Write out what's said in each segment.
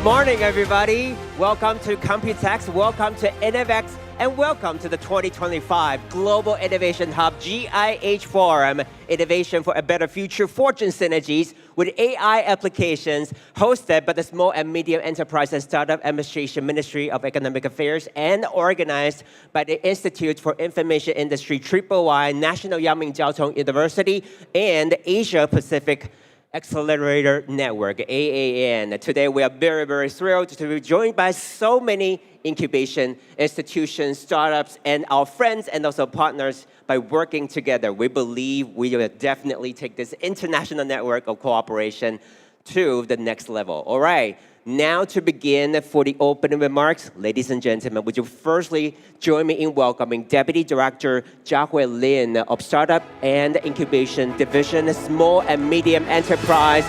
morning, everybody. Welcome to Computex, welcome to InnoVEX, and welcome to the 2025 Global Innovation Hub GIH Forum, Innovation for a Better Future Fortune Synergies with AI applications, hosted by the Small and Medium Enterprise and Startup Administration Ministry of Economic Affairs and organized by the Institute for Information Industry III National Yangming Jiao Tong University and Asia Pacific Accelerator Network, AAN. Today we are very, very thrilled to be joined by so many incubation institutions, startups, and our friends and also partners. By working together, we believe we will definitely take this international network of cooperation to the next level. All right, now to begin for the opening remarks, ladies and gentlemen, would you firstly join me in welcoming Deputy Director Jagdale of Startup and Incubation Division, Small and Medium Enterprise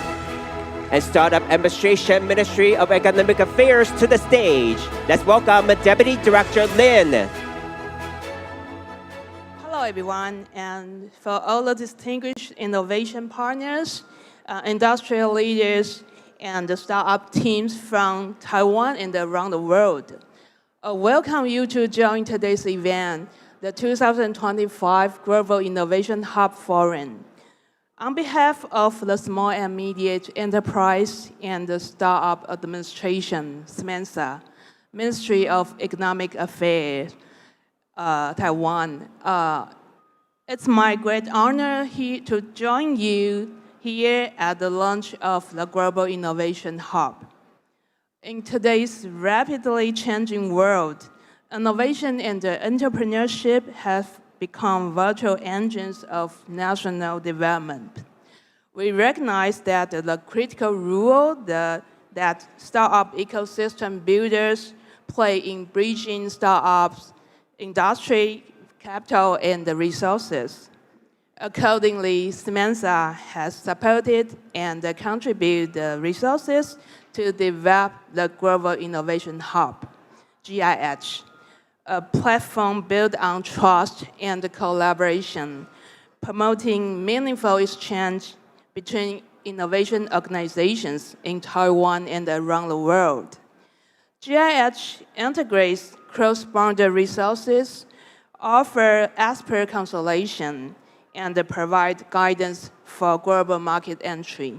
and Startup Administration Ministry of Economic Affairs to the stage. Let's welcome Deputy Director Lin. Hello, everyone, and for all the distinguished innovation partners, industrial leaders, and the startup teams from Taiwan and around the world. Welcome you to join today's event, the 2025 Global Innovation Hub Forum. On behalf of the Small and Medium Enterprise and the Startup Administration, SMENSA, Ministry of Economic Affairs, Taiwan, it's my great honor here to join you here at the launch of the Global Innovation Hub. In today's rapidly changing world, innovation and entrepreneurship have become virtual engines of national development. We recognize that the critical role that startup ecosystem builders play in bridging startups, industry, capital, and the resources. Accordingly, SMENSA has supported and contributed the resources to develop the Global Innovation Hub, GIH, a platform built on trust and collaboration, promoting meaningful exchange between innovation organizations in Taiwan and around the world. GIH integrates cross-border resources, offer expert consultation, and provide guidance for global market entry.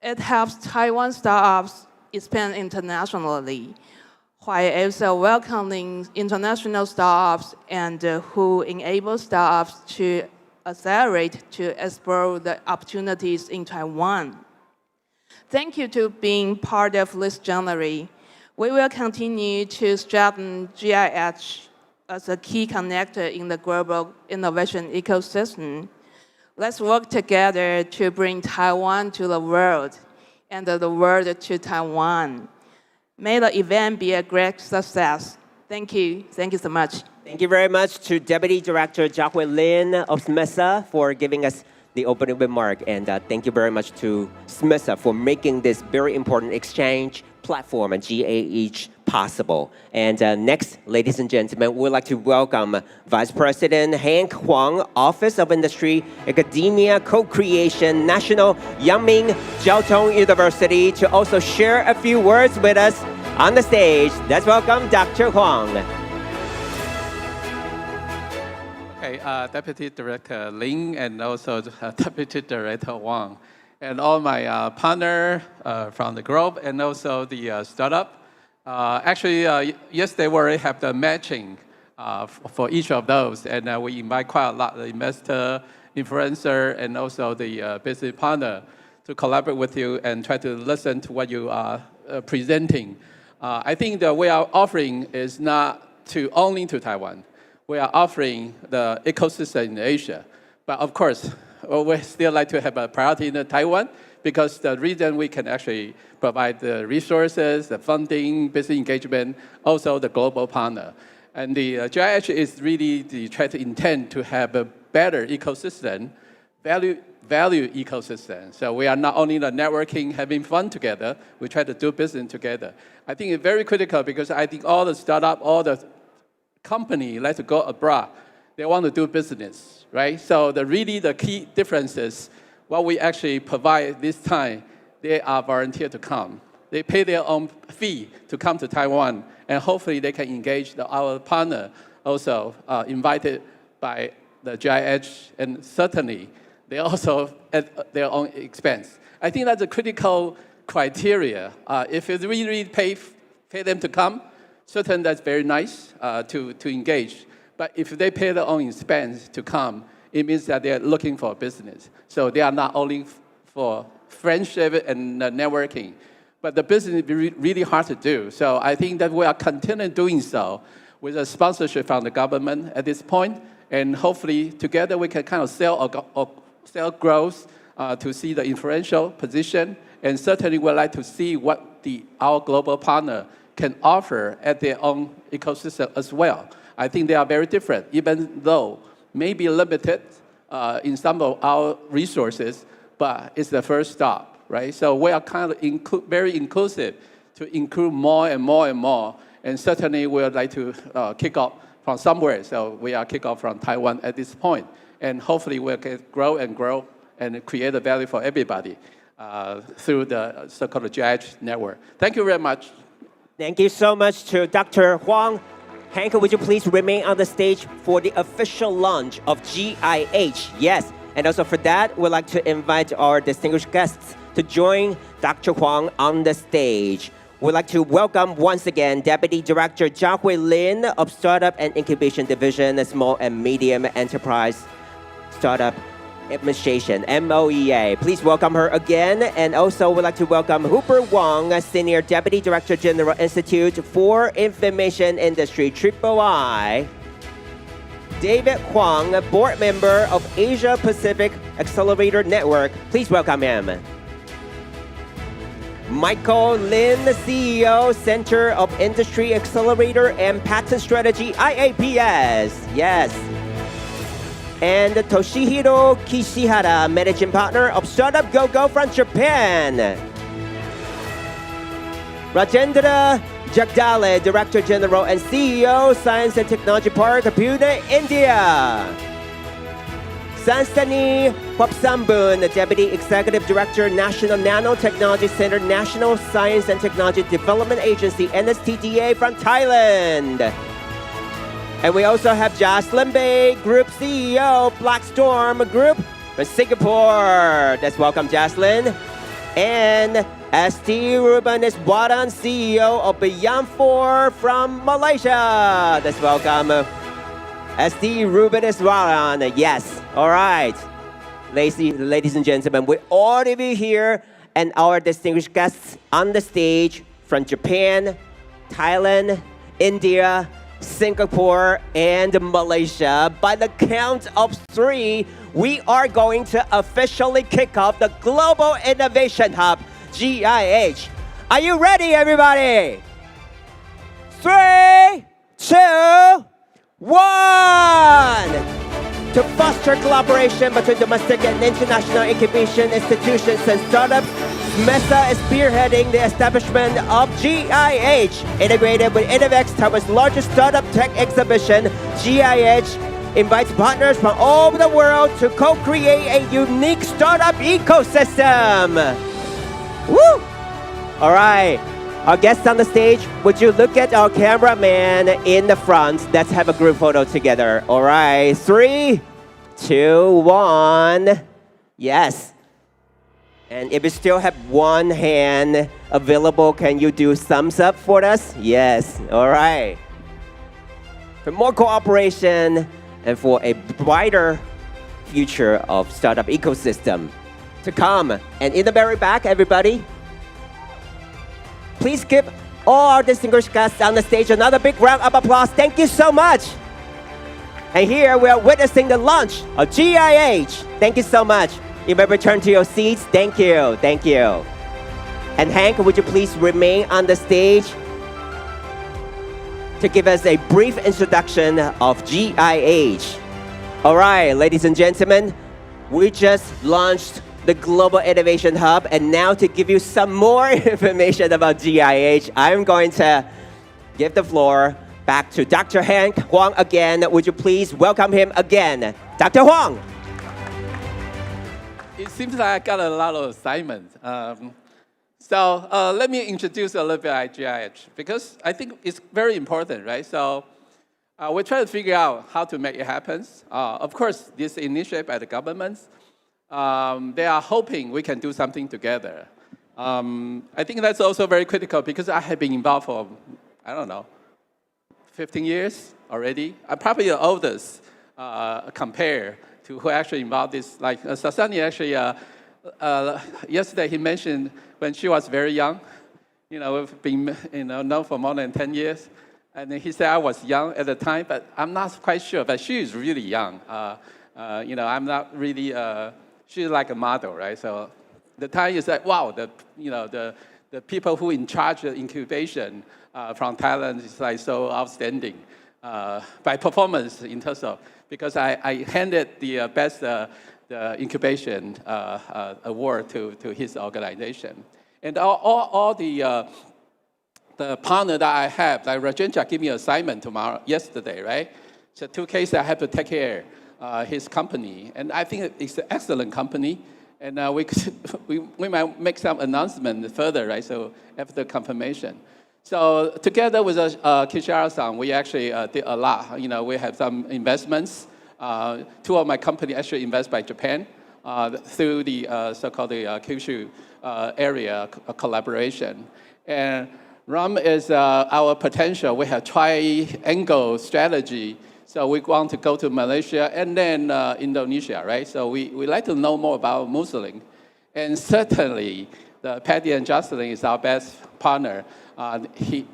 It helps Taiwan startups expand internationally, while also welcoming international startups and who enable startups to accelerate to explore the opportunities in Taiwan. Thank you to being part of this journey. We will continue to strengthen GIH as a key connector in the global innovation ecosystem. Let's work together to bring Taiwan to the world and the world to Taiwan. May the event be a great success. Thank you. Thank you so much. Thank you very much to Deputy Director Jagdale of SMENSA for giving us the opening remark. And thank you very much to SMENSA for making this very important exchange platform and GIH possible. And next, ladies and gentlemen, we'd like to welcome Vice President Huang, Office of Industry, Academia, Co-Creation, National Yangming Jiao Tong University, to also share a few words with us on the stage. Let's welcome Dr. Huang. Okay, Deputy Director Lin and also Deputy Director Huang, and all my partner from the group and also the startup. Actually, yesterday we already have the matching for each of those, and we invite quite a lot of investor, influencer, and also the business partner to collaborate with you and try to listen to what you are presenting. I think the way our offering is not only to Taiwan. We are offering the ecosystem in Asia, but of course, we still like to have a priority in Taiwan, because the reason we can actually provide the resources, the funding, business engagement, also the global partner. And the GIH is really the try to intend to have a better ecosystem, value ecosystem. So we are not only the networking, having fun together, we try to do business together. I think it's very critical, because I think all the startup, all the company like to go abroad. They want to do business, right? So the key difference is what we actually provide this time, they are volunteer to come. they pay their own fee to come to Taiwan, and hopefully they can engage our partner also invited by the GIH, and certainly they also at their own expense. I think that's a critical criteria. If it really pay them to come, certainly that's very nice to engage. But if they pay their own expense to come, it means that they're looking for business. So they are not only for friendship and networking, but the business is really hard to do. So I think that we are continuing doing so with a sponsorship from the government at this point, and hopefully together we can kind of sell growth to see the influential position, and certainly we'd like to see what our global partner can offer at their own ecosystem as well. I think they are very different, even though maybe limited in some of our resources, but it's the first stop, right? So we are kind of very inclusive to include more and more and more, and certainly we would like to kick off from somewhere. So we are kick off from Taiwan at this point, and hopefully we can grow and create a value for everybody through the so-called GIH network. Thank you very much. Thank you so much to Dr. Huang. Hank, would you please remain on the stage for the official launch of GIH? Yes, and also for that, we'd like to invite our distinguished guests to join Dr. Huang on the stage. We'd like to welcome once again Deputy Director Jeslin of Startup and Incubation Division, Small and Medium Enterprise Startup Administration, MOEA. Please welcome her again. And also we'd like to welcome Hooper Wang, Senior Deputy Director General Institute for Information Industry, III. David Huang, Board Member of Asia Pacific Accelerator Network. Please welcome him. Michael Lin, CEO, Center of Industry Accelerator and Patent Strategy, IAPS. Yes. And Toshihiro Kishihara, Managing Partner of Startup GoGo from Japan. Rajendra Jagdale, Director General and CEO, Science and Technology Park, Pune, India. Sansanee Huabsomboon, Deputy Executive Director, National Nanotechnology Center, National Science and Technology Development Agency, NSTDA from Thailand. And we also have Jeslin Group CEO, Blackstorm Group from Singapore. Let's welcome Jeslin. And ST Rubaneswaran, CEO of Beyond 4 from Malaysia. Let's welcome ST Rubaneswaran. Yes. All right. Ladies and gentlemen, with all of you here and our distinguished guests on the stage from Japan, Thailand, India, Singapore, and Malaysia. By the count of 3, we are going to officially kick off the Global Innovation Hub, GIH. Are you ready, everybody? 3, 2, 1. To foster collaboration between domestic and international incubation institutions and startups, MESA is spearheading the establishment of GIH. Integrated with InnoVEX, Taiwan's largest startup tech exhibition, GIH invites partners from all over the world to co-create a unique startup ecosystem. Woo! All right, our guests on the stage, would you look at our cameraman in the front? Let's have a group photo together. All right, 3, 2, 1. Yes. And if you still have one hand available, can you do thumbs up for us? Yes. All right. For more cooperation and for a brighter future of startup ecosystem to come. And in the very back, everybody, please give all our distinguished guests on the stage another big round of applause. Thank you so much. And here we are witnessing the launch of GIH. Thank you so much. You may return to your seats. Thank you. Thank you. And Hank, would you please remain on the stage to give us a brief introduction of GIH. All right, ladies and gentlemen, we just launched the Global Innovation Hub, and now to give you some more information about GIH, I'm going to give the floor back to Dr. Hank Huang again. Would you please welcome him again? Dr. Huang. It seems like I got a lot of assignments. So let me introduce a little bit of GIH, because I think it's very important, right? So we're trying to figure out how to make it happen. Of course, this is initiated by the governments. They are hoping we can do something together. I think that's also very critical because I have been involved for, I don't know, 15 years already. I'm probably the oldest compared to who actually involved this. Like Sansanee actually, yesterday he mentioned when she was very young, we've been known for more than 10 years. And he said I was young at the time, but I'm not quite sure, but she is really young. I'm not really, she's like a model, right? So the time is like, wow, the people who in charge of incubation from Thailand is like so outstanding by performance in terms of, because I handed the best the incubation award to his organization. And all the partner that I have, like Rajendra gave me an assignment yesterday, right? So 2 cases I have to take care his company, and I think it's an excellent company. And we might make some announcement further, right? So after confirmation. So together with Kishihara-san, we actually did a lot. We have some investments. 2 of my companies actually invest by Japan through the so-called the Kyushu area collaboration. And Ram is our potential. We have triangle strategy. So we want to go to Malaysia and then Indonesia, right? So we like to know more about Muslim. And certainly, Patty and Jeslin is our best partner.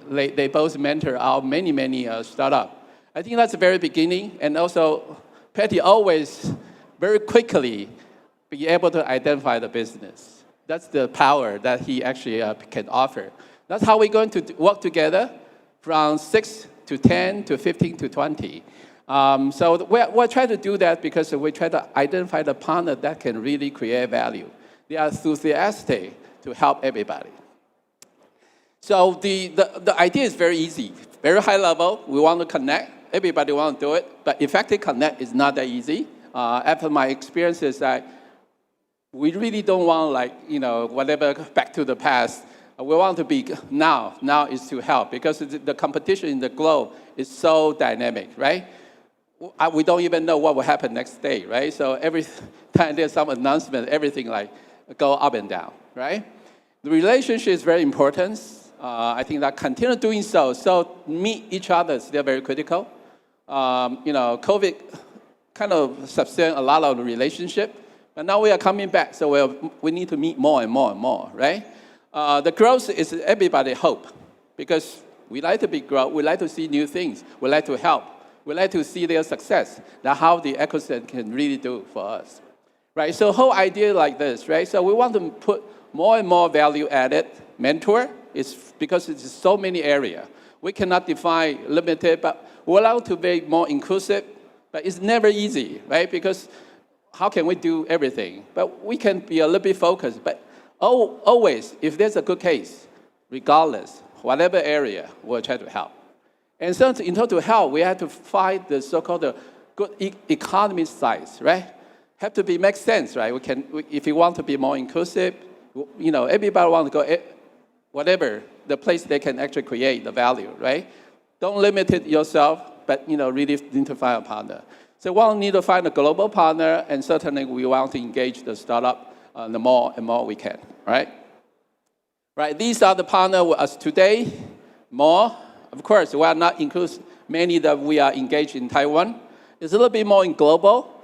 They both mentor our many startups. I think that's the very beginning. And also, Patty always very quickly be able to identify the business. That's the power that he actually can offer. That's how we're going to work together from 6 to 10 to 15 to 20. So we're trying to do that because we try to identify the partner that can really create value. They are enthusiastic to help everybody. So the idea is very easy, very high level. We want to connect. Everybody wants to do it. But effective connect is not that easy. After my experiences, we really don't want whatever back to the past. We want to be now. Now is to help because the competition in the globe is so dynamic, right? We don't even know what will happen next day, right? So every time there's some announcement, everything go up and down, right? The relationship is very important. I think that continue doing so. So meet each other is still very critical. COVID kind of sustained a lot of the relationship, but now we are coming back. So we need to meet more and more and more, right? The growth is everybody's hope because we like to be growth. We like to see new things. We like to help. We like to see their success. That's how the ecosystem can really do for us, right? So whole idea like this, right? So we want to put more and more value added mentor is because it's so many areas. We cannot define limited, but we want to be more inclusive, but it's never easy, right? Because how can we do everything? But we can be a little bit focused, but always, if there's a good case, regardless, whatever area, we'll try to help. And so in order to help, we have to find the so-called good economy size, right? Have to make sense, right? If you want to be more inclusive, everybody wants to go whatever the place they can actually create the value, right? Don't limit it yourself, but really need to find a partner. So we need to find a global partner, and certainly we want to engage the startup the more and more we can, right? Right. These are the partners with us today. More, of course, we are not include many that we are engaged in Taiwan. It's a little bit more in global.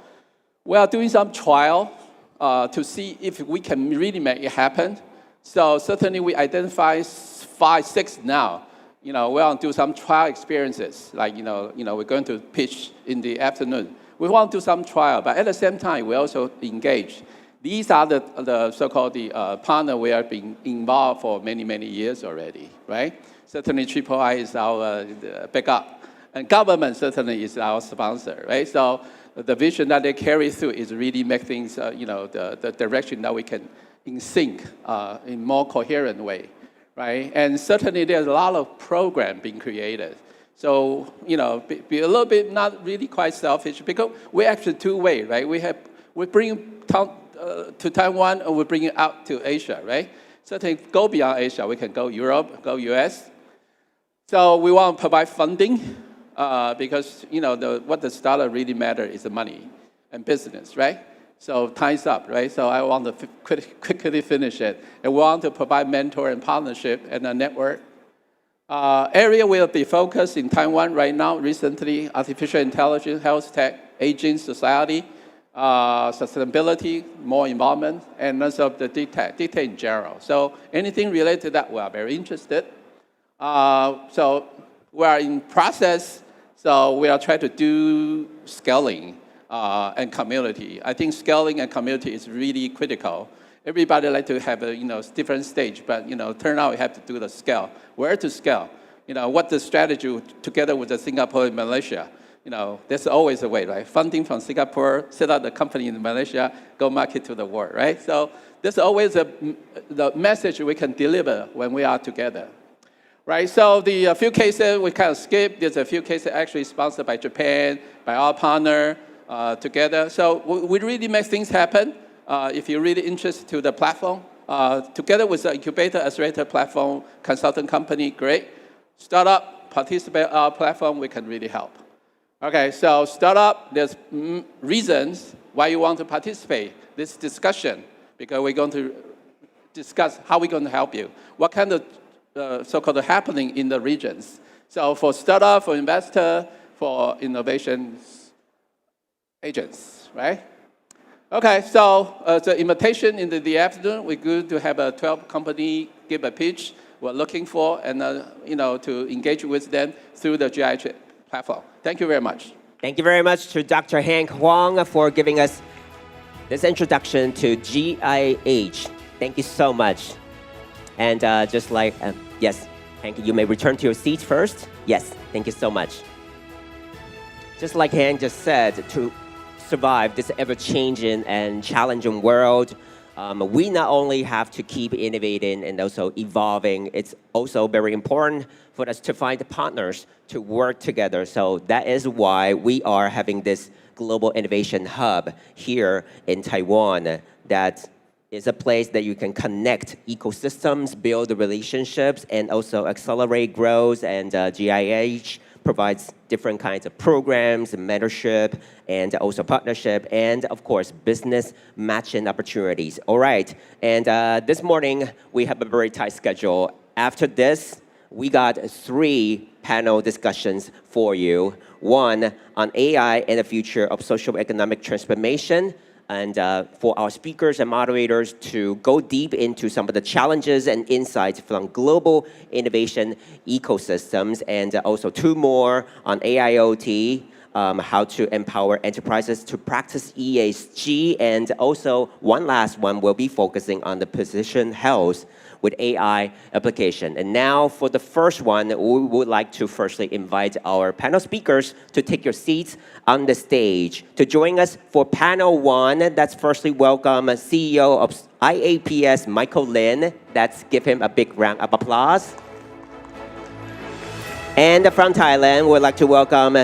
We are doing some trial to see if we can really make it happen. So certainly we identify 5, 6 now. We want to do some trial experiences. Like we're going to pitch in the afternoon. We want to do some trial, but at the same time we also engage. These are the so-called partner we have been involved for many years already, right? Certainly III is our backup, and government certainly is our sponsor, right? So the vision that they carry through is really make things, the direction that we can in sync in more coherent way, right? And certainly there's a lot of program being created. So, be a little bit not really quite selfish because we're actually two-way, right? We bring to Taiwan and we bring it out to Asia, right? Certainly go beyond Asia. We can go Europe, go US. So we want to provide funding because what the startup really matter is the money and business, right? So time's up, right? So I want to quickly finish it. And we want to provide mentor and partnership and a network. Area will be focused in Taiwan right now, recently, artificial intelligence, health tech, aging society, sustainability, more involvement, and also the data in general. So anything related to that, we are very interested. So we are in process, so we are trying to do scaling and community. I think scaling and community is really critical. Everybody like to have a different stage, but turn out we have to do the scale. Where to scale? What the strategy together with the Singapore and Malaysia. There's always a way, right? Funding from Singapore, set up the company in Malaysia, go market to the world, right? So there's always the message we can deliver when we are together, right? So the few cases we kind of skip. There's a few cases actually sponsored by Japan, by our partner together. So we really make things happen. If you're really interested to the platform, together with the incubator, accelerator platform, consultant company, great. Startup, participate in our platform, we can really help. Okay, so startup, there's reasons why you want to participate. This discussion, because we're going to discuss how we're going to help you. What kind of so-called happening in the regions. So for startup, for investor, for innovation agents, right? Okay, so the invitation in the afternoon, we're going to have a 12 company give a pitch we're looking for, and to engage with them through the GIH platform. Thank you very much. Thank you very much to Dr. Hank Huang for giving us this introduction to GIH. Thank you so much. And just like, yes, Hank, you may return to your seat first. Yes, thank you so much. Just like Hank just said, to survive this ever-changing and challenging world, we not only have to keep innovating and also evolving, it's also very important for us to find partners to work together. So that is why we are having this Global Innovation Hub here in Taiwan. That is a place that you can connect ecosystems, build relationships, and also accelerate growth. And GIH provides different kinds of programs, mentorship, and also partnership, and of course, business matching opportunities. All right, and this morning, we have a very tight schedule. After this, we got 3 panel discussions for you. One on AI and the future of socioeconomic transformation, and for our speakers and moderators to go deep into some of the challenges and insights from global innovation ecosystems, and also 2 more on AIoT, how to empower enterprises to practice ESG, and also one last one will be focusing on the precision health with AI application. And now for the first one, we would like to firstly invite our panel speakers to take your seats on the stage. To join us for panel 1, that's firstly welcome CEO of IAPS, Michael Lin. Let's give him a big round of applause. And from Thailand, we'd like to welcome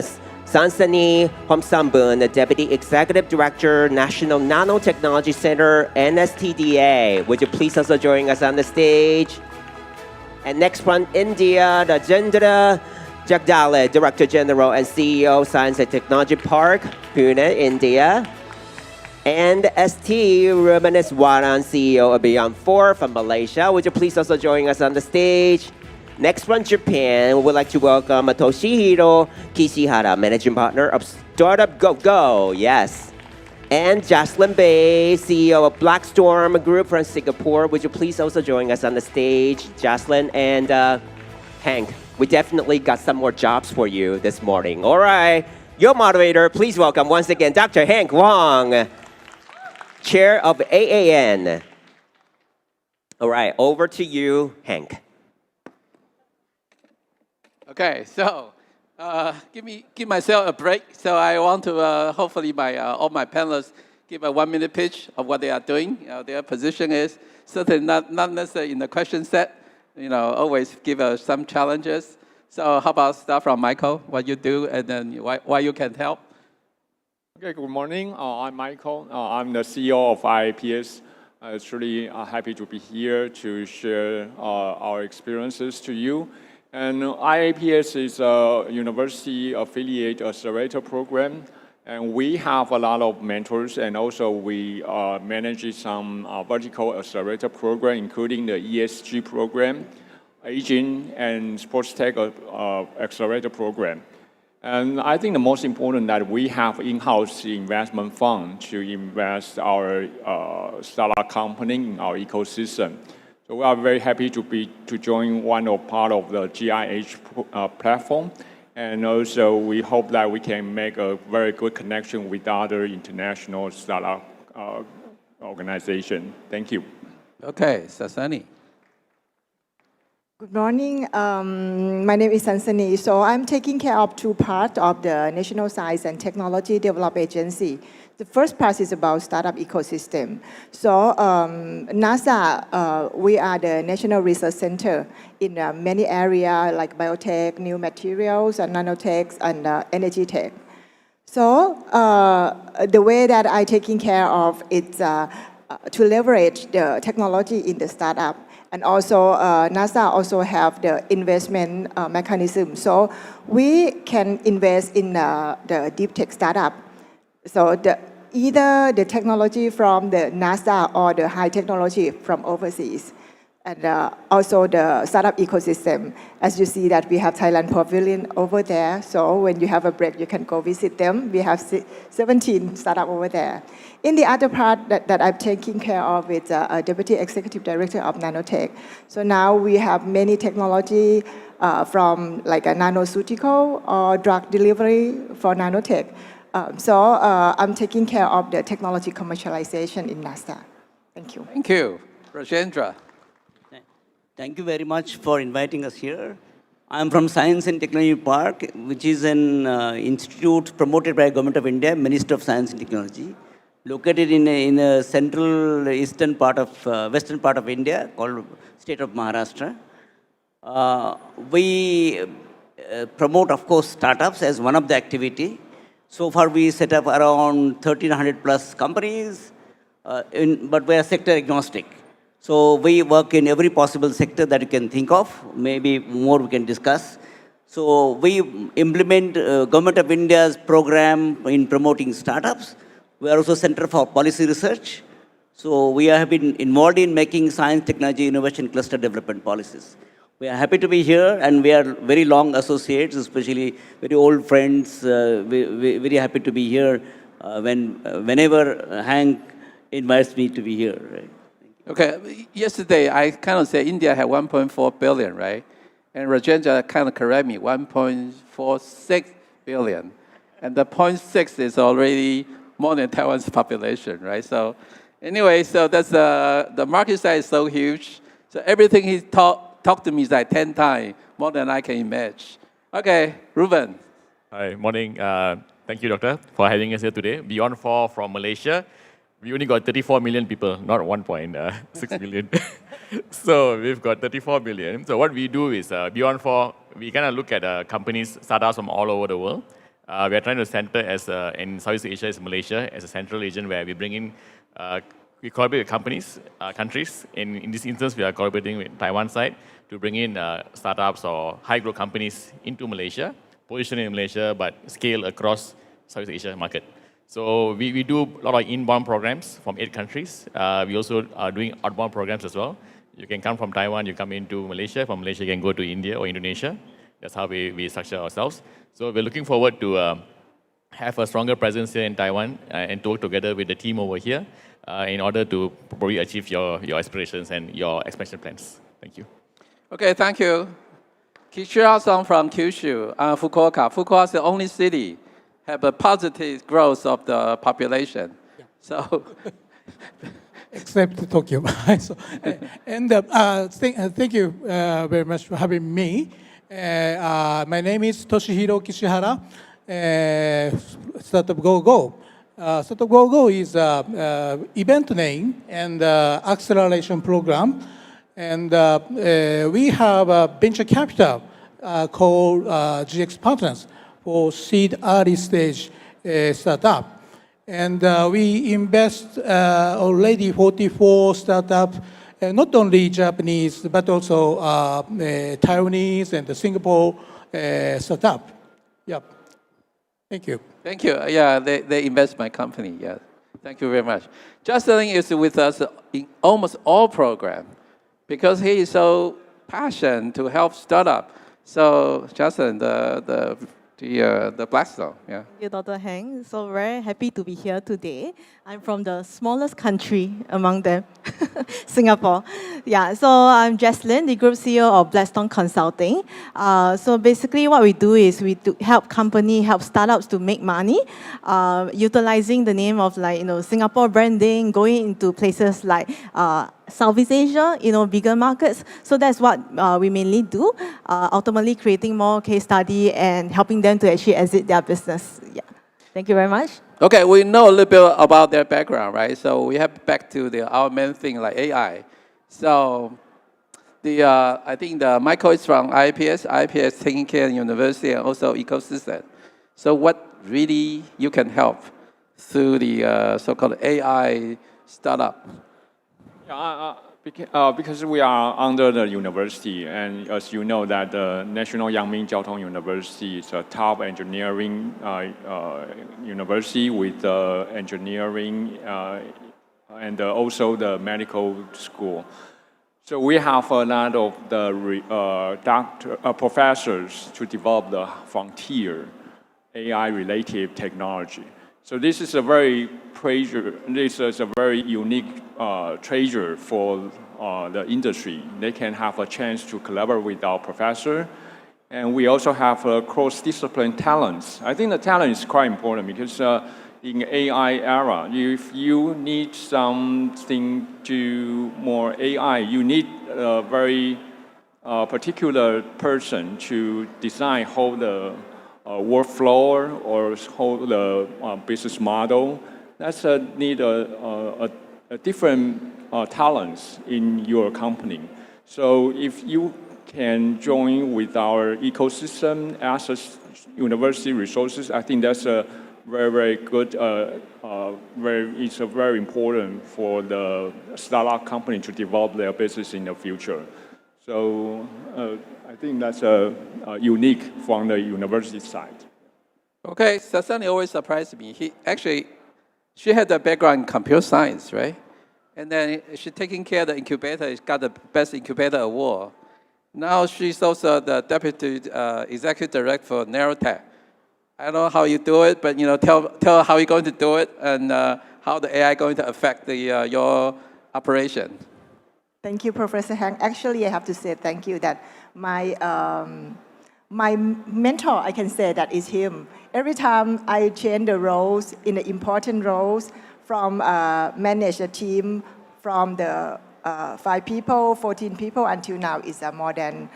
Sansanee Huabsomboon, the Deputy Executive Director, National Nanotechnology Center, NSTDA. Would you please also join us on the stage? And next from India, Rajendra Jagdale, Director General and CEO, Science and Technology Park, Pune, India. And ST Rubaneswaran, CEO of Beyond 4 from Malaysia. Would you please also join us on the stage? Next from Japan, we would like to welcome Toshihiro Kishihara, Managing Partner of Startup GoGo, yes. And Jeslin, CEO of Blackstorm Group from Singapore. Would you please also join us on the stage? Jeslin and Hank, we definitely got some more jobs for you this morning. All right, your moderator, please welcome once again Dr. Hank Huang, Chair of AAN. All right, over to you, Hank. Okay, so give myself a break. So I want to hopefully all my panelists give a 1-minute pitch of what they are doing. Their position is certainly not necessarily in the question set. Always give some challenges. So how about start from Michael, what you do, and then why you can help. Okay, good morning. I'm Michael. I'm the CEO of IAPS. It's really happy to be here to share our experiences to you. And IAPS is a university affiliate accelerator program. And we have a lot of mentors, and also we manage some vertical accelerator program, including the ESG program, aging, and sports tech accelerator program. And I think the most important that we have in-house investment fund to invest our startup company in our ecosystem. So we are very happy to join part of the GIH platform. And also, we hope that we can make a very good connection with other international startup organizations. Thank you. Okay, Sansanee. Good morning. My name is Sansanee. So I'm taking care of two parts of the National Science and Technology Development Agency. The first part is about startup ecosystem. So NASA, we are the National Research Center in many areas like biotech, new materials, and nanotech, and energy tech. So the way that I'm taking care of is to leverage the technology in the startup. And also, NASA also have the investment mechanism. So we can invest in the deep tech startup. So either the technology from the NASA or the high technology from overseas. And also the startup ecosystem. As you see that we have Thailand Pavilion over there. So when you have a break, you can go visit them. We have 17 startups over there. In the other part that I'm taking care of is a Deputy Executive Director of Nanotech. So now we have many technology from like a nanoceutical or drug delivery for nanotech. So I'm taking care of the technology commercialization in NASA. Thank you. Thank you. Rajendra. Thank you very much for inviting us here. I'm from Science and Technology Park, which is an institute promoted by Government of India, Ministry of Science and Technology, located in a central eastern part of, western part of India called state of Maharashtra. We promote, of course, startups as one of the activity. So far, we set up around 1,300 plus companies, but we are sector agnostic. So we work in every possible sector that you can think of. Maybe more we can discuss. So we implement Government of India's program in promoting startups. We are also Center for Policy Research. So we have been involved in making science, technology, innovation, cluster development policies. We are happy to be here, and we are very long associates, especially very old friends. Very happy to be here whenever Hank invites me to be here. Right? Okay, yesterday I kind of said India had 1.4 billion, right? And Rajendra kind of correct me, 1.46 billion. And the 0.6 is already more than Taiwan's population, right? So anyway, so that's the market size is so huge. So everything he talked to me is like 10 times more than I can imagine. Okay, Ruben. Hi, morning. Thank you, Doctor, for having us here today. Beyond 4 from Malaysia. We only got 34 million people, not 1.6 million. So we've got 34 million. So what we do is, Beyond 4, we kind of look at companies, startups from all over the world. We are trying to center in Southeast Asia is Malaysia as a central region where we bring in, we collaborate with companies, countries. In this instance, we are collaborating with Taiwan side to bring in startups or high growth companies into Malaysia, position in Malaysia, but scale across Southeast Asia market. So we do a lot of inbound programs from 8 countries. We also are doing outbound programs as well. You can come from Taiwan, you come into Malaysia. From Malaysia, you can go to India or Indonesia. That's how we structure ourselves. So we're looking forward to have a stronger presence here in Taiwan and to work together with the team over here in order to probably achieve your aspirations and your expansion plans. Thank you. Okay, thank you. Kishihara from Kyushu, Fukuoka. Fukuoka is the only city have a positive growth of the population. Yeah. So, except Tokyo. So, thank you very much for having me. My name is Toshihiro Kishihara. Startup GoGo. Startup GoGo is an event name and acceleration program. And we have a venture capital called GX Partners for seed early stage startup. And we invest already 44 startups, not only Japanese, but also Taiwanese and the Singapore startup. Yep. Thank you. Thank you. Yeah, they invest my company. Yeah. Thank you very much. Jeslin is with us in almost all programs because he is so passionate to help startup. So Jeslin, the Blackstorm, yeah. Thank you, Dr. Heng. So very happy to be here today. I'm from the smallest country among them, Singapore. Yeah, so I'm Jeslin, the Group CEO of Blackstorm Consulting. So basically what we do is we help startups to make money, utilizing the name of Singapore branding, going into places like Southeast Asia, bigger markets. So that's what we mainly do, ultimately creating more case study and helping them to actually exit their business. Yeah. Thank you very much. Okay, we know a little bit about their background, right? So we have back to our main thing, like AI. So I think Michael is from IPS taking care of university and also ecosystem. So what really you can help through the so-called AI startup? Yeah, because we are under the university, and as you know, that the National Yangming Jiaotong University is a top engineering university with engineering and also the medical school. So we have a lot of the professors to develop the frontier AI-related technology. So this is a very unique treasure for the industry. They can have a chance to collaborate with our professor. And we also have cross-discipline talents. I think the talent is quite important because in AI era, if you need something to more AI, you need a very particular person to design how the workflow or how the business model. That's need a different talents in your company. So if you can join with our ecosystem as a university resources, I think that's a very, very good, it's very important for the startup company to develop their business in the future. So I think that's unique from the university side. Okay, Sansanee always surprised me. She had a background in computer science, right? And then she's taking care of the incubator. She got the best incubator award. Now she's also the deputy executive director for Nanotech. I don't know how you do it, but tell how you're going to do it and how the AI is going to affect your operation. Thank you, Professor Huang. Actually, I have to say thank you that my mentor, I can say that is him. Every time I change the roles in the important roles from manage a team from the 5 people, 14 people until now is more than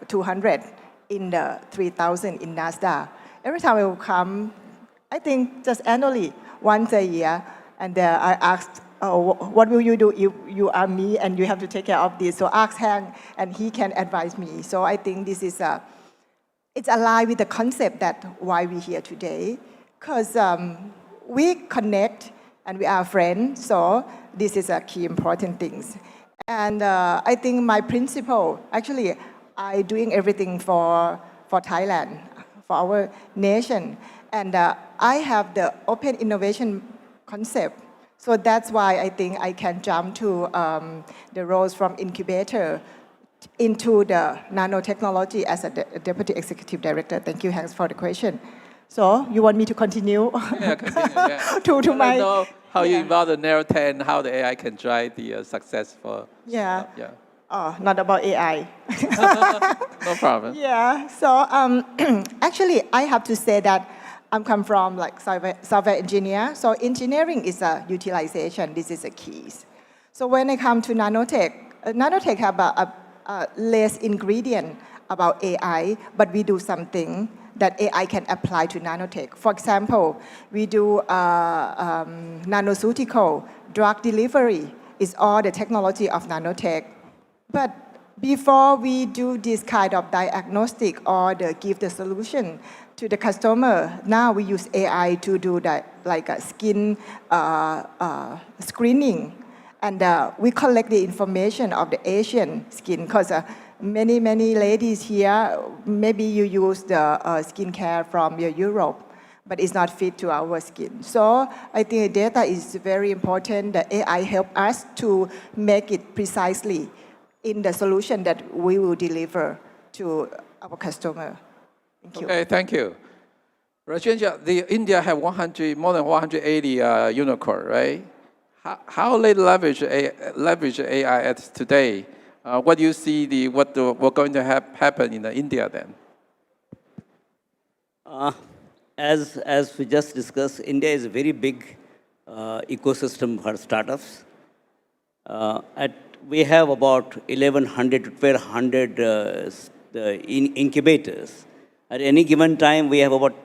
200 in the 3,000 in NASDAQ. Every time I will come, I think just annually, once a year, and I asked, what will you do if you are me and you have to take care of this? So ask Hang, and he can advise me. So I think this is it's aligned with the concept that why we're here today, because we connect and we are friends. So this is a key important things. And I think my principle, actually, I doing everything for Thailand, for our nation, and I have the open innovation concept. So that's why I think I can jump to the roles from incubator into the nanotechnology as a deputy executive director. Thank you, Hans, for the question. So you want me to continue? Yeah, continue. Yeah. to my. Know how you involve the nanotech and how the AI can drive the success for. Yeah. Yeah. Oh, not about AI. No problem. Yeah. So actually, I have to say that I come from like software engineer. So engineering is a utilization. This is a keys. So when I come to nanotech, nanotech have a less ingredient about AI, but we do something that AI can apply to nanotech. For example, we do nanoceutical drug delivery. It's all the technology of nanotech. But before we do this kind of diagnostic or give the solution to the customer, now we use AI to do that, like a skin screening. And we collect the information of the Asian skin, because many ladies here, maybe you use the skincare from Europe, but it's not fit to our skin. So I think data is very important. The AI help us to make it precisely in the solution that we will deliver to our customer. Thank you. Okay, thank you. Rajendra, India have more than 180 unicorn, right? How they leverage AI at today? What do you see what going to happen in India then? As we just discussed, India is a very big ecosystem for startups. We have about 1,100 to 1,200 incubators. At any given time, we have about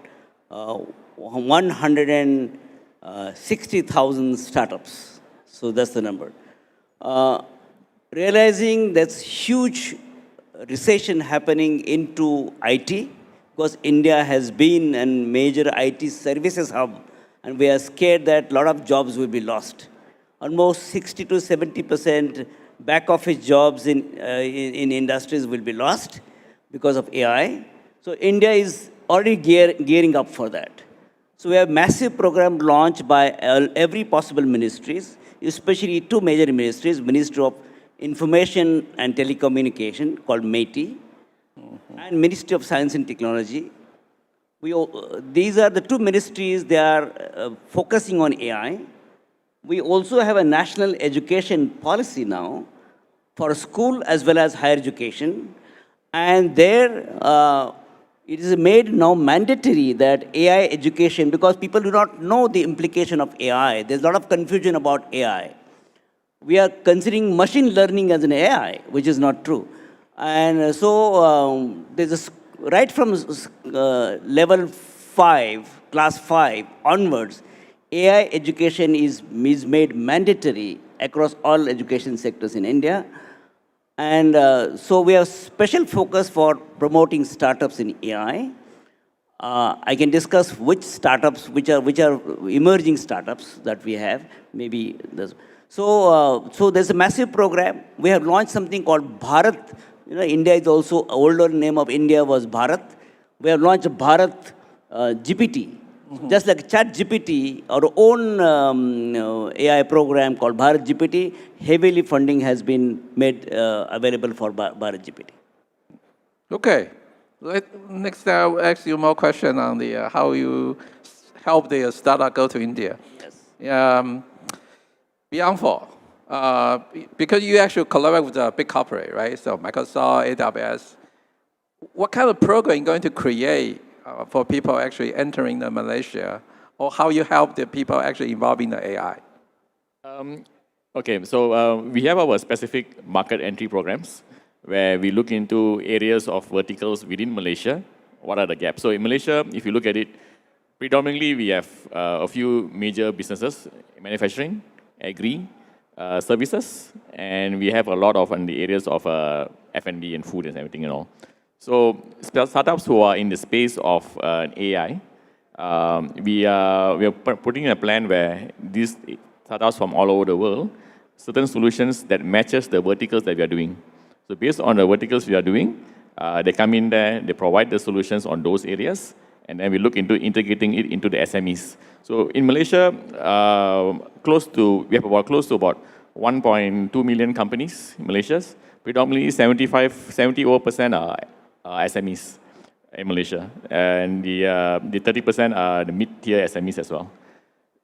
160,000 startups. So that's the number. Realizing there's huge recession happening into IT, because India has been a major IT services hub, and we are scared that a lot of jobs will be lost. Almost 60 to 70% back office jobs in industries will be lost because of AI. So India is already gearing up for that. So we have massive program launched by every possible ministries, especially two major ministries, Ministry of Information and Telecommunication called METI, and Ministry of Science and Technology. These are the two ministries, they are focusing on AI. We also have a national education policy now for school as well as higher education. And there, it is made now mandatory that AI education, because people do not know the implication of AI. There's a lot of confusion about AI. We are considering machine learning as an AI, which is not true. And so there's right from level 5, class 5 onwards, AI education is made mandatory across all education sectors in India. And so we have special focus for promoting startups in AI. I can discuss which startups, which are emerging startups that we have. Maybe so there's a massive program. We have launched something called Bharat. India is also, older name of India was Bharat. We have launched Bharat GPT. Just like ChatGPT, our own AI program called Bharat GPT, heavily funding has been made available for Bharat GPT. Okay. Next, I'll ask you more question on how you help the startup go to India. Yes. Beyond for, because you actually collaborate with a big corporate, right? So Microsoft, AWS. What kind of program are you going to create for people actually entering Malaysia, or how you help the people actually involved in the AI? Okay, so we have our specific market entry programs where we look into areas of verticals within Malaysia. What are the gaps? So in Malaysia, if you look at it, predominantly we have a few major businesses, manufacturing, agri, services, and we have a lot of in the areas of F&B and food and everything and all. So startups who are in the space of AI, we are putting in a plan where these startups from all over the world, certain solutions that matches the verticals that we are doing. So based on the verticals we are doing, they come in there, they provide the solutions on those areas, and then we look into integrating it into the SMEs. So in Malaysia, we have close to about 1.2 million companies in Malaysia. Predominantly 70% are SMEs in Malaysia, and the 30% are the mid-tier SMEs as well.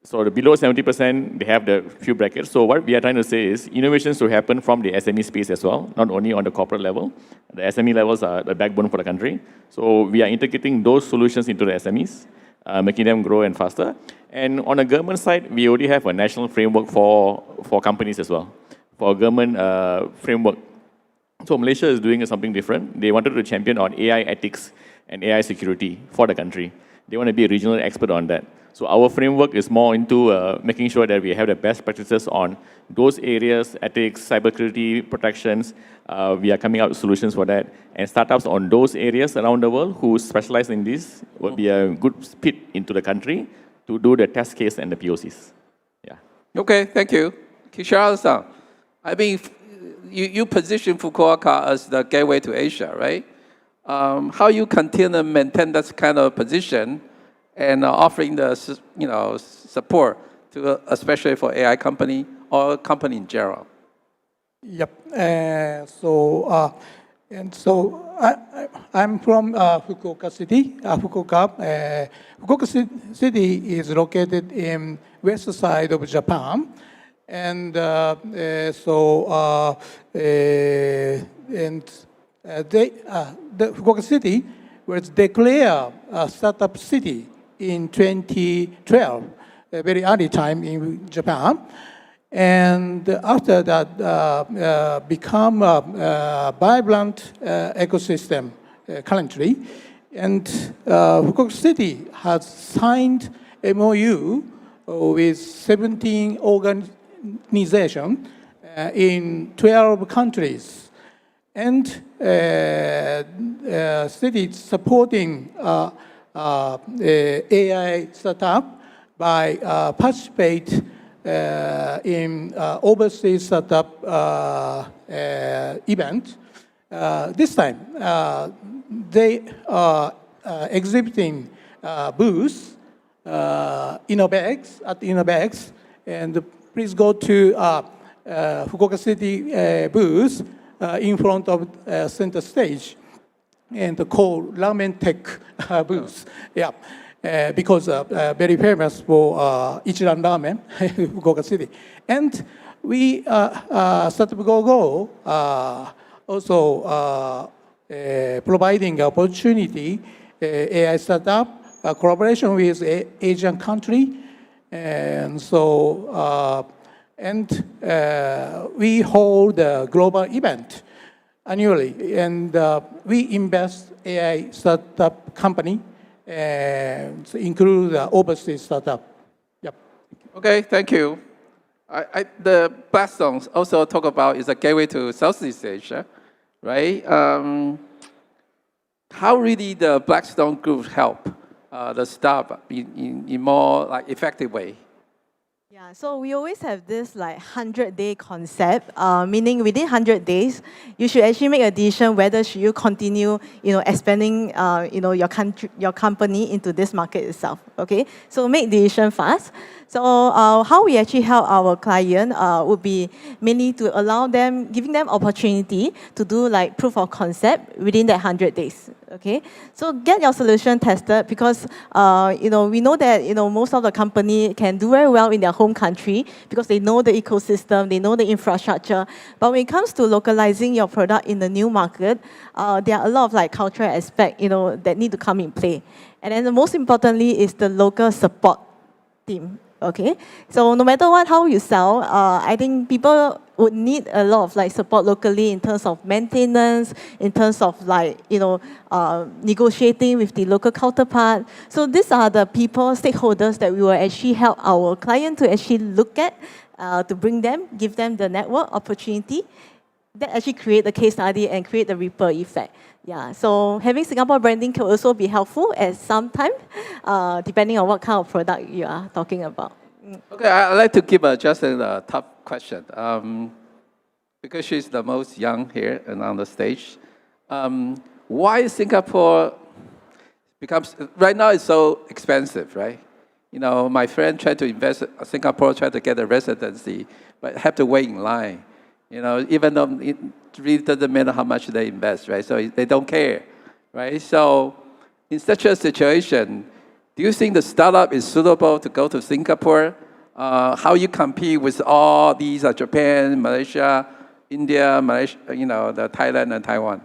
So the below 70%, they have the few brackets. So what we are trying to say is innovations to happen from the SME space as well, not only on the corporate level. The SME levels are the backbone for the country. So we are integrating those solutions into the SMEs, making them grow and faster. And on the government side, we already have a national framework for companies as well, for a government framework. So Malaysia is doing something different. They wanted to champion on AI ethics and AI security for the country. they want to be a regional expert on that. So our framework is more into making sure that we have the best practices on those areas, ethics, cybersecurity protections. We are coming out with solutions for that. And startups on those areas around the world who specialize in this would be a good fit into the country to do the test case and the POCs. Yeah. Okay, thank you. Kishihara-san, I mean, you position Fukuoka as the gateway to Asia, right? How you continue to maintain that kind of position and offering the support to especially for AI company or company in general? Yep. I'm from Fukuoka City. Fukuoka City is located in west side of Japan, and the Fukuoka City was declared a startup city in 2012, a very early time in Japan. And after that, become a vibrant ecosystem currently. And Fukuoka City has signed MOU with 17 organizations in 12 countries. And city is supporting AI startup by participate in overseas startup event. This time, they are exhibiting booths, InnoVEX, at InnoVEX, and please go to Fukuoka City booth in front of center stage, and called Ramen Tech booth. Yeah. Because very famous for Ichiran Ramen, Fukuoka City. And we, Startup GoGo, also providing opportunity, AI startup, collaboration with Asian country. And so, we hold a global event annually, and we invest AI startup company, include the overseas startup. Yep. Okay, thank you. The Blackstorm also talk about is a gateway to Southeast Asia, right? How really the Blackstorm group help the startup in more like effective way? Yeah, so we always have this like 100-day concept, meaning within 100 days, you should actually make a decision whether should you continue, expanding, your company into this market itself. Okay, so make decision fast. So how we actually help our client would be mainly to allow them, giving them opportunity to do like proof of concept within that 100 days. Okay, so get your solution tested because we know that most of the company can do very well in their home country because they know the ecosystem, they know the infrastructure. But when it comes to localizing your product in the new market, there are a lot of like cultural aspects that need to come in play. And then the most importantly is the local support team. Okay, so no matter how you sell, I think people would need a lot of like support locally in terms of maintenance, in terms of like negotiating with the local counterpart. So these are the people, stakeholders that we will actually help our client to actually look at, to bring them, give them the network opportunity. That actually create the case study and create the ripple effect. Yeah, so having Singapore branding can also be helpful at some time, depending on what kind of product you are talking about. Okay, I'd like to give Jeslin a tough question. Because she's the most young here and on the stage. Why Singapore becomes, right now it's so expensive, right? My friend tried to invest in Singapore, tried to get a residency, but have to wait in line. Even though it really doesn't matter how much they invest, right? So they don't care, right? So in such a situation, do you think the startup is suitable to go to Singapore? How you compete with all these Japan, Malaysia, India, the Thailand and Taiwan?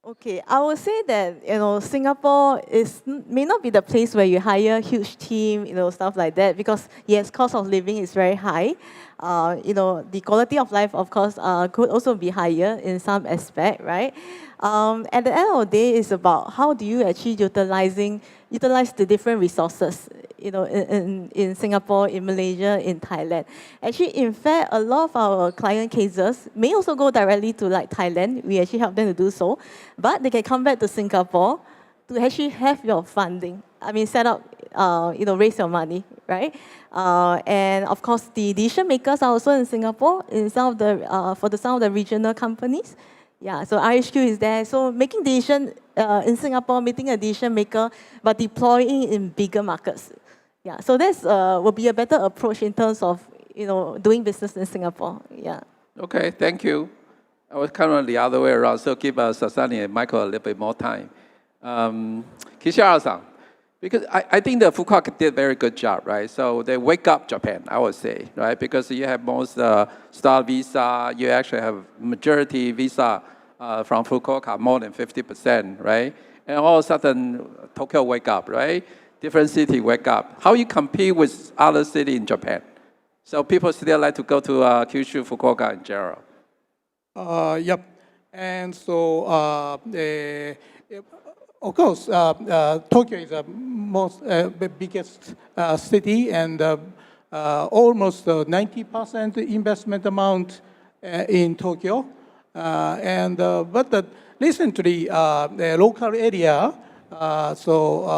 Okay, I would say that Singapore may not be the place where you hire a huge team, stuff like that, because yes, cost of living is very high. The quality of life, of course, could also be higher in some aspect, right? At the end of the day, it's about how do you actually utilize the different resources, in Singapore, in Malaysia, in Thailand. Actually, in fact, a lot of our client cases may also go directly to like Thailand. We actually help them to do so, but they can come back to Singapore to actually have your funding. I mean, set up, raise your money, right? And of course, the decision makers are also in Singapore, in some of the some of the regional companies. Yeah, so RHQ is there. So making decision in Singapore, meeting a decision maker, but deploying in bigger markets. Yeah, so that's will be a better approach in terms of doing business in Singapore. Yeah. Okay, thank you. I was kind of the other way around, so give Sansanee and Michael a little bit more time. Kishihara-san, because I think the Fukuoka did a very good job, right? So they wake up Japan, I would say, right? Because you have most star visa, you actually have majority visa from Fukuoka, more than 50%, right? And all of a sudden, Tokyo wake up, right? Different city wake up. How you compete with other city in Japan? So people still like to go to Kyushu, Fukuoka in general. Yep. And so, of course, Tokyo is the most biggest city, and almost 90% investment amount in Tokyo. But recently, the local area, so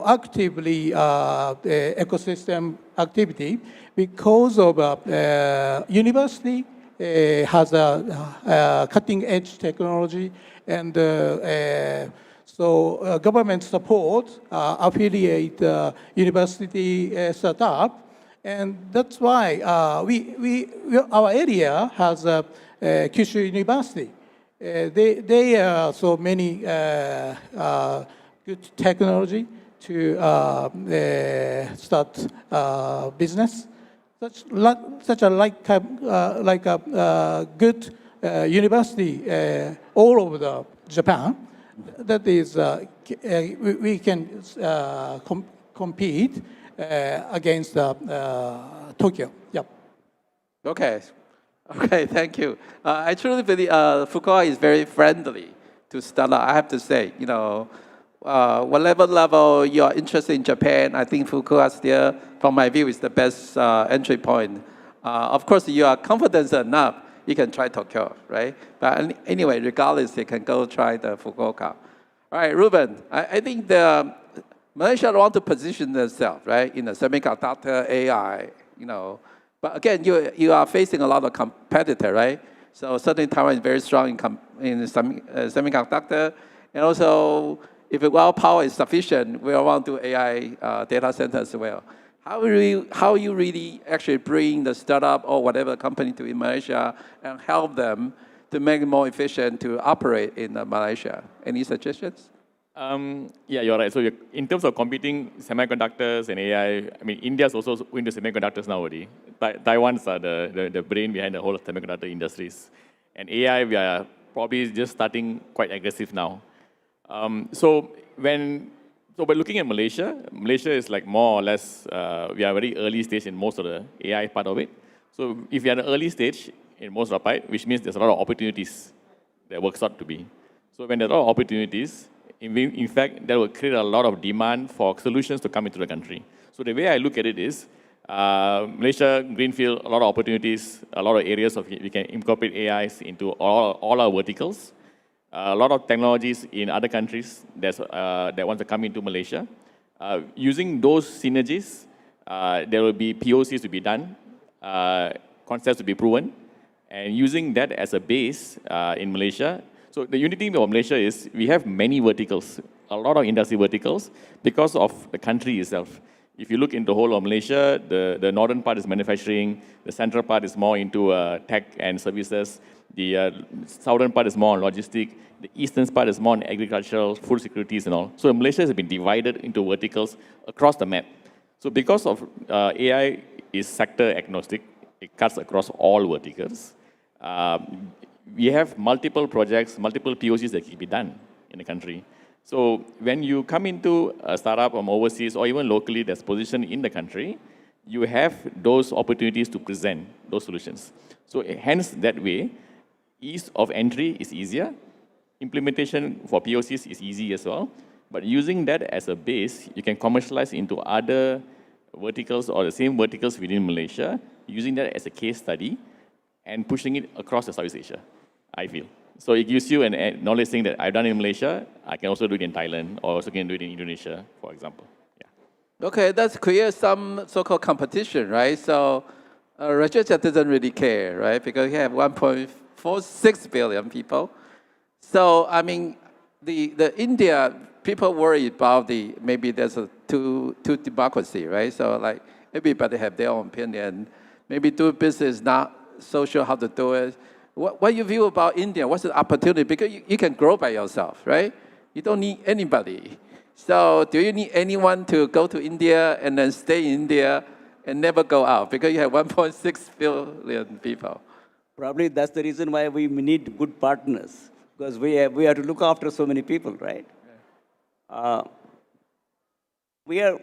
actively the ecosystem activity, because of university has a cutting edge technology, and so government support affiliate university startup, and that's why our area has a Kyushu University. They are so many good technology to start business. Such a good university all over Japan. That is, we can compete against Tokyo. Yep. Okay. Okay, thank you. I truly believe Fukuoka is very friendly to startup. I have to say, whatever level you are interested in Japan, I think Fukuoka still, from my view, is the best entry point. Of course, you are confident enough, you can try Tokyo, right? But anyway, regardless, you can go try the Fukuoka. All right, Ruben, I think Malaysia want to position themselves, right, in the semiconductor, AI, But again, you are facing a lot of competitor, right? So certainly Taiwan is very strong in semiconductor, and also if raw power is sufficient, we want to do AI data center as well. How you really actually bring the startup or whatever company to in Malaysia and help them to make it more efficient to operate in Malaysia? Any suggestions? Yeah, you're right. So in terms of competing semiconductors and AI, I mean, India's also into semiconductors nowadays. Taiwan's the brain behind the whole semiconductor industries. And AI, we are probably just starting quite aggressive now. So by looking at Malaysia is like more or less, we are very early stage in most of the AI part of it. So if you are at an early stage in most of the part, which means there's a lot of opportunities that works out to be. So when there are a lot of opportunities, in fact, that will create a lot of demand for solutions to come into the country. So the way I look at it is, Malaysia, greenfield, a lot of opportunities, a lot of areas of we can incorporate AIs into all our verticals. A lot of technologies in other countries that want to come into Malaysia. Using those synergies, there will be POCs to be done, concepts to be proven, and using that as a base in Malaysia. So the unity of Malaysia is we have many verticals, a lot of industry verticals, because of the country itself. If you look into the whole of Malaysia, the northern part is manufacturing, the central part is more into tech and services, the southern part is more on logistics, the eastern part is more on agricultural, food securities and all. So Malaysia has been divided into verticals across the map. So because of AI is sector agnostic, it cuts across all verticals. we have multiple projects, multiple POCs that can be done in the country. So when you come into a startup from overseas or even locally that's positioned in the country, you have those opportunities to present those solutions. So hence, that way, ease of entry is easier. Implementation for POCs is easy as well. But using that as a base, you can commercialize into other verticals or the same verticals within Malaysia, using that as a case study and pushing it across the Southeast Asia, I feel. So it gives you a knowledge thing that I've done in Malaysia, I can also do it in Thailand, or also can do it in Indonesia, for example. Yeah. Okay, that's create some so-called competition, right? So Rajendra doesn't really care, right? Because he have 1.46 billion people. So, I mean, the India, people worry about maybe there's a two democracy, right? So like everybody have their own opinion. Maybe do business not so sure how to do it. What you view about India? What's the opportunity? Because you can grow by yourself, right? You don't need anybody. So do you need anyone to go to India and then stay in India and never go out? Because you have 1.6 billion people. Probably that's the reason why we need good partners, because we have to look after so many people, right? We are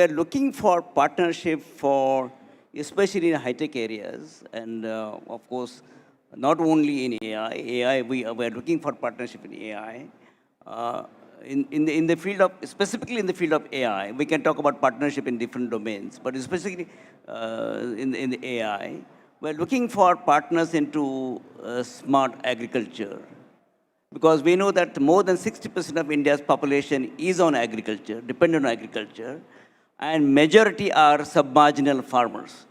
looking for partnership for, especially in high-tech areas, and of course, not only in AI, we are looking for partnership in AI. In the field of, specifically in the field of AI, we can talk about partnership in different domains, but especially in the AI, we're looking for partners into smart agriculture. Because we know that more than 60% of India's population is on agriculture, dependent on agriculture, and majority are submarginal farmers.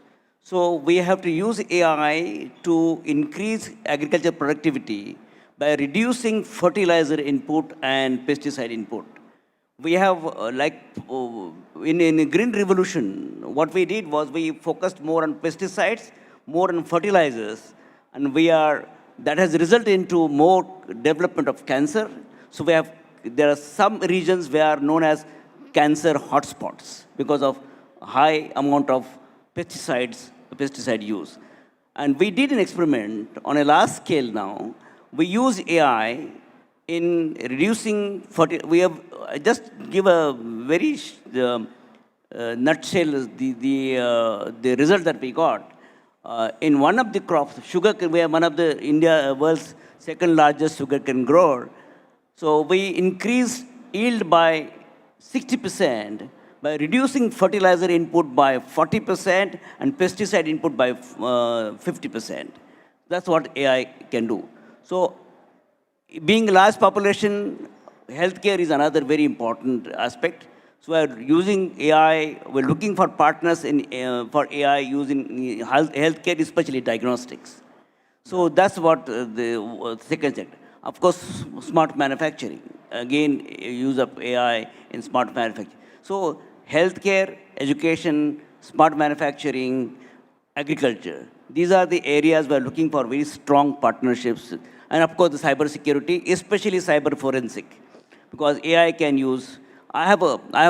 So we have to use AI to increase agriculture productivity by reducing fertilizer input and pesticide input. We have, in the Green Revolution, what we did was we focused more on pesticides, more on fertilizers, and that has resulted into more development of cancer. So there are some regions where are known as cancer hotspots because of high amount of pesticide use. And we did an experiment on a large scale now. We use AI in reducing, just give a very nutshell the result that we got. In one of the crops, sugarcane, we are one of the world's second largest sugarcane grower. So we increased yield by 60% by reducing fertilizer input by 40% and pesticide input by 50%. That's what AI can do. So being a large population, healthcare is another very important aspect. So we're using AI, we're looking for partners for AI using healthcare, especially diagnostics. So that's what the second sector. Of course, smart manufacturing. Again, use of AI in smart manufacturing. So healthcare, education, smart manufacturing, agriculture. These are the areas we're looking for very strong partnerships. And of course, the cybersecurity, especially cyber forensic. Because AI can use, I have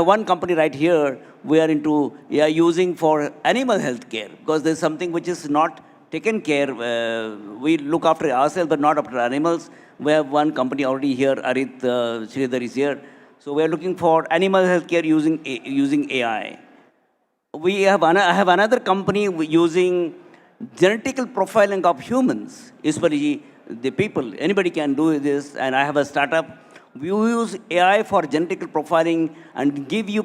one company right here we are into AI using for animal healthcare, because there's something which is not taken care. We look after ourselves, but not after animals. We have one company already here, Arit Sridhar is here. So we are looking for animal healthcare using AI. I have another company using genetical profiling of humans, especially the people. Anybody can do this, and I have a startup. We use AI for genetical profiling and give you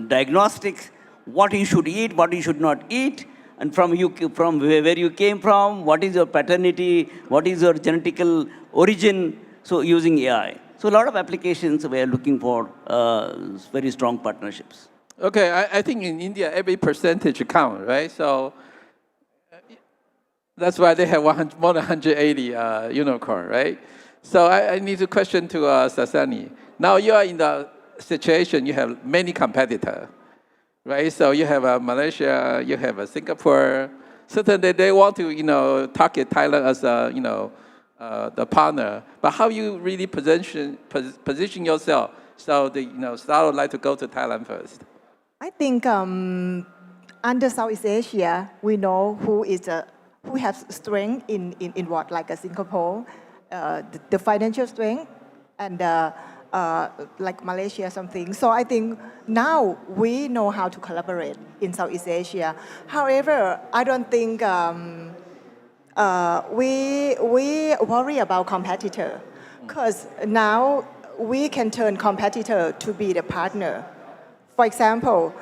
diagnostics, what you should eat, what you should not eat, and from where you came from, what is your paternity, what is your genetical origin, so using AI. So a lot of applications we are looking for very strong partnerships. Okay, I think in India, every percentage counts, right? So that's why they have more than 180 unicorn, right? So I need to question to Sansanee. Now you are in the situation, you have many competitors, right? So you have Malaysia, you have Singapore. Certainly they want to, target Thailand as the partner. But how you really position yourself so the startup would like to go to Thailand first? I think under Southeast Asia, we know who is who have strength in what, like a Singapore, the financial strength, and like Malaysia, something. So I think now we know how to collaborate in Southeast Asia. However, I don't think we worry about competitor, because now we can turn competitor to be the partner. For example,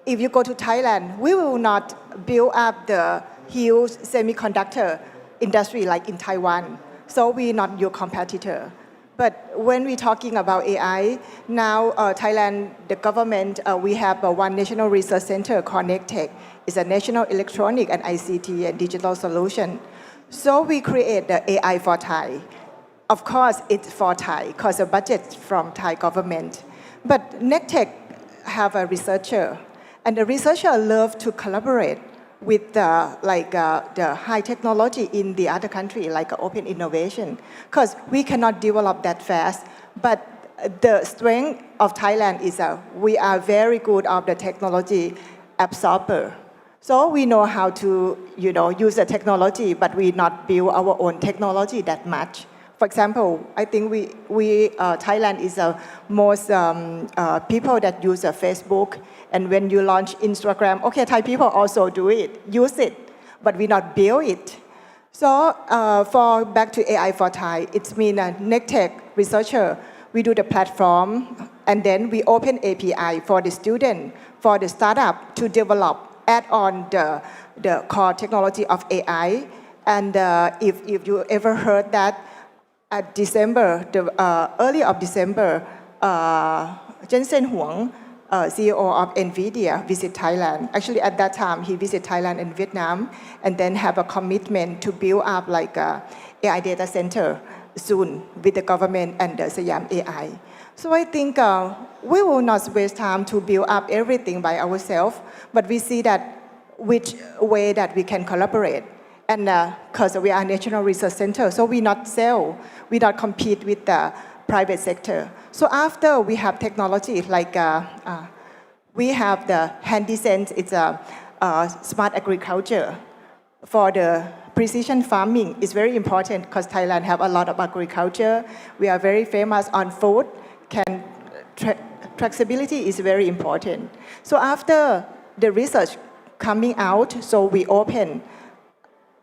if you go to Thailand, we will not build up the huge semiconductor industry like in Taiwan. So we're not your competitor. But when we're talking about AI, now Thailand, the government, we have one national research center called NECTEC. It's a national electronic and ICT and digital solution. So we create the AI for Thai. Of course, it's for Thai because the budget from Thai government. But NECTEC have a researcher, and the researcher love to collaborate with the high technology in the other country, like open innovation, because we cannot develop that fast. But the strength of Thailand is we are very good at the technology absorber. So we know how to use the technology, but we not build our own technology that much. For example, I think Thailand is the most people that use Facebook. And when you launch Instagram, okay, Thai people also do it, use it, but we not build it. So for back to AI for Thai, it's mean a NECTEC researcher, we do the platform, and then we open API for the student, for the startup to develop, add on the core technology of AI. And if you ever heard that, at December, early of December, Jensen Huang, CEO of NVIDIA, visit Thailand. Actually, at that time, he visited Thailand and Vietnam, and then have a commitment to build up like a AI data center soon with the government and the Siam AI. So I think we will not waste time to build up everything by ourselves, but we see that which way that we can collaborate. And because we are a national research center, so we not sell, we not compete with the private sector. So after we have technology like we have the HandySense, it's a smart agriculture. For the precision farming, it's very important because Thailand have a lot of agriculture. We are very famous on food. Traceability is very important. So after the research coming out, so we open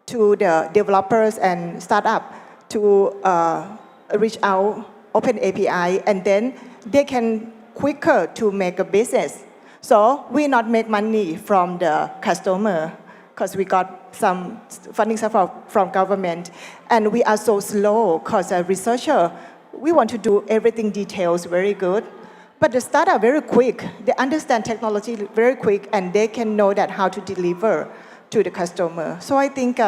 to the developers and startup to reach out, open API, and then they can quicker to make a business. So we not make money from the customer because we got some funding support from government, and we are so slow because a researcher, we want to do everything details very good, but the startup very quick. They understand technology very quick, and they can know that how to deliver to the customer. So I think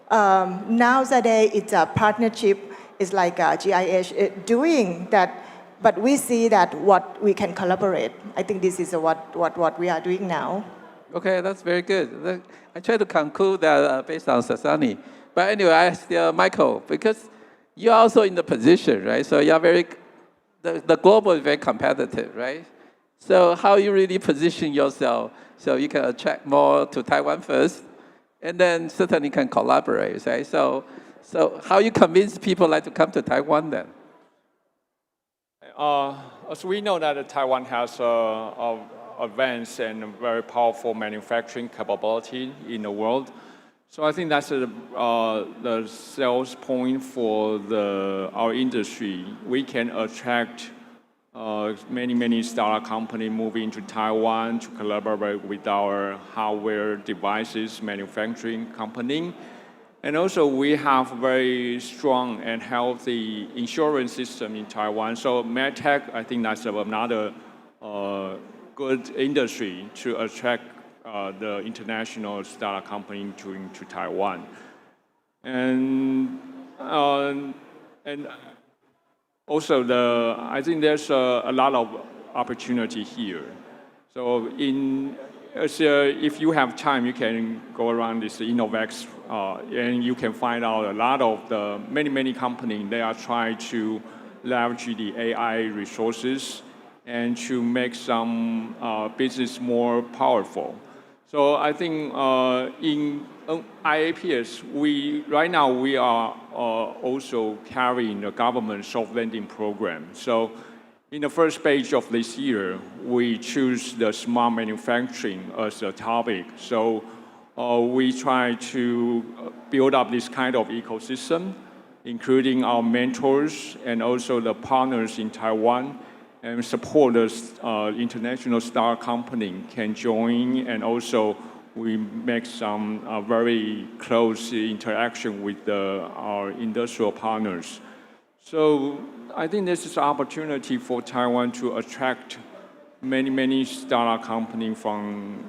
nowadays it's a partnership. It's like GIH doing that, but we see that what we can collaborate. I think this is what we are doing now. Okay, that's very good. I try to conclude that based on Sansanee. But anyway, I asked Michael, because you're also in the position, right? So you're the global is very competitive, right? So how you really position yourself so you can attract more to Taiwan first, and then certainly can collaborate, right? So how you convince people like to come to Taiwan then? As we know that Taiwan has advanced and very powerful manufacturing capability in the world. So I think that's the sales point for our industry. We can attract many startup companies moving to Taiwan to collaborate with our hardware devices manufacturing company. And also we have very strong and healthy insurance system in Taiwan. So MedTech, I think that's another good industry to attract the international startup company to Taiwan. And also I think there's a lot of opportunity here. So if you have time, you can go around this InnoVEX, and you can find out a lot of the many companies, they are trying to leverage the AI resources and to make some business more powerful. So I think in IAPS, right now we are also carrying the government soft landing program. So in the first stage of this year, we choose the smart manufacturing as a topic. So we try to build up this kind of ecosystem, including our mentors and also the partners in Taiwan, and support the international star company can join, and also we make some very close interaction with our industrial partners. So I think this is an opportunity for Taiwan to attract many startup companies from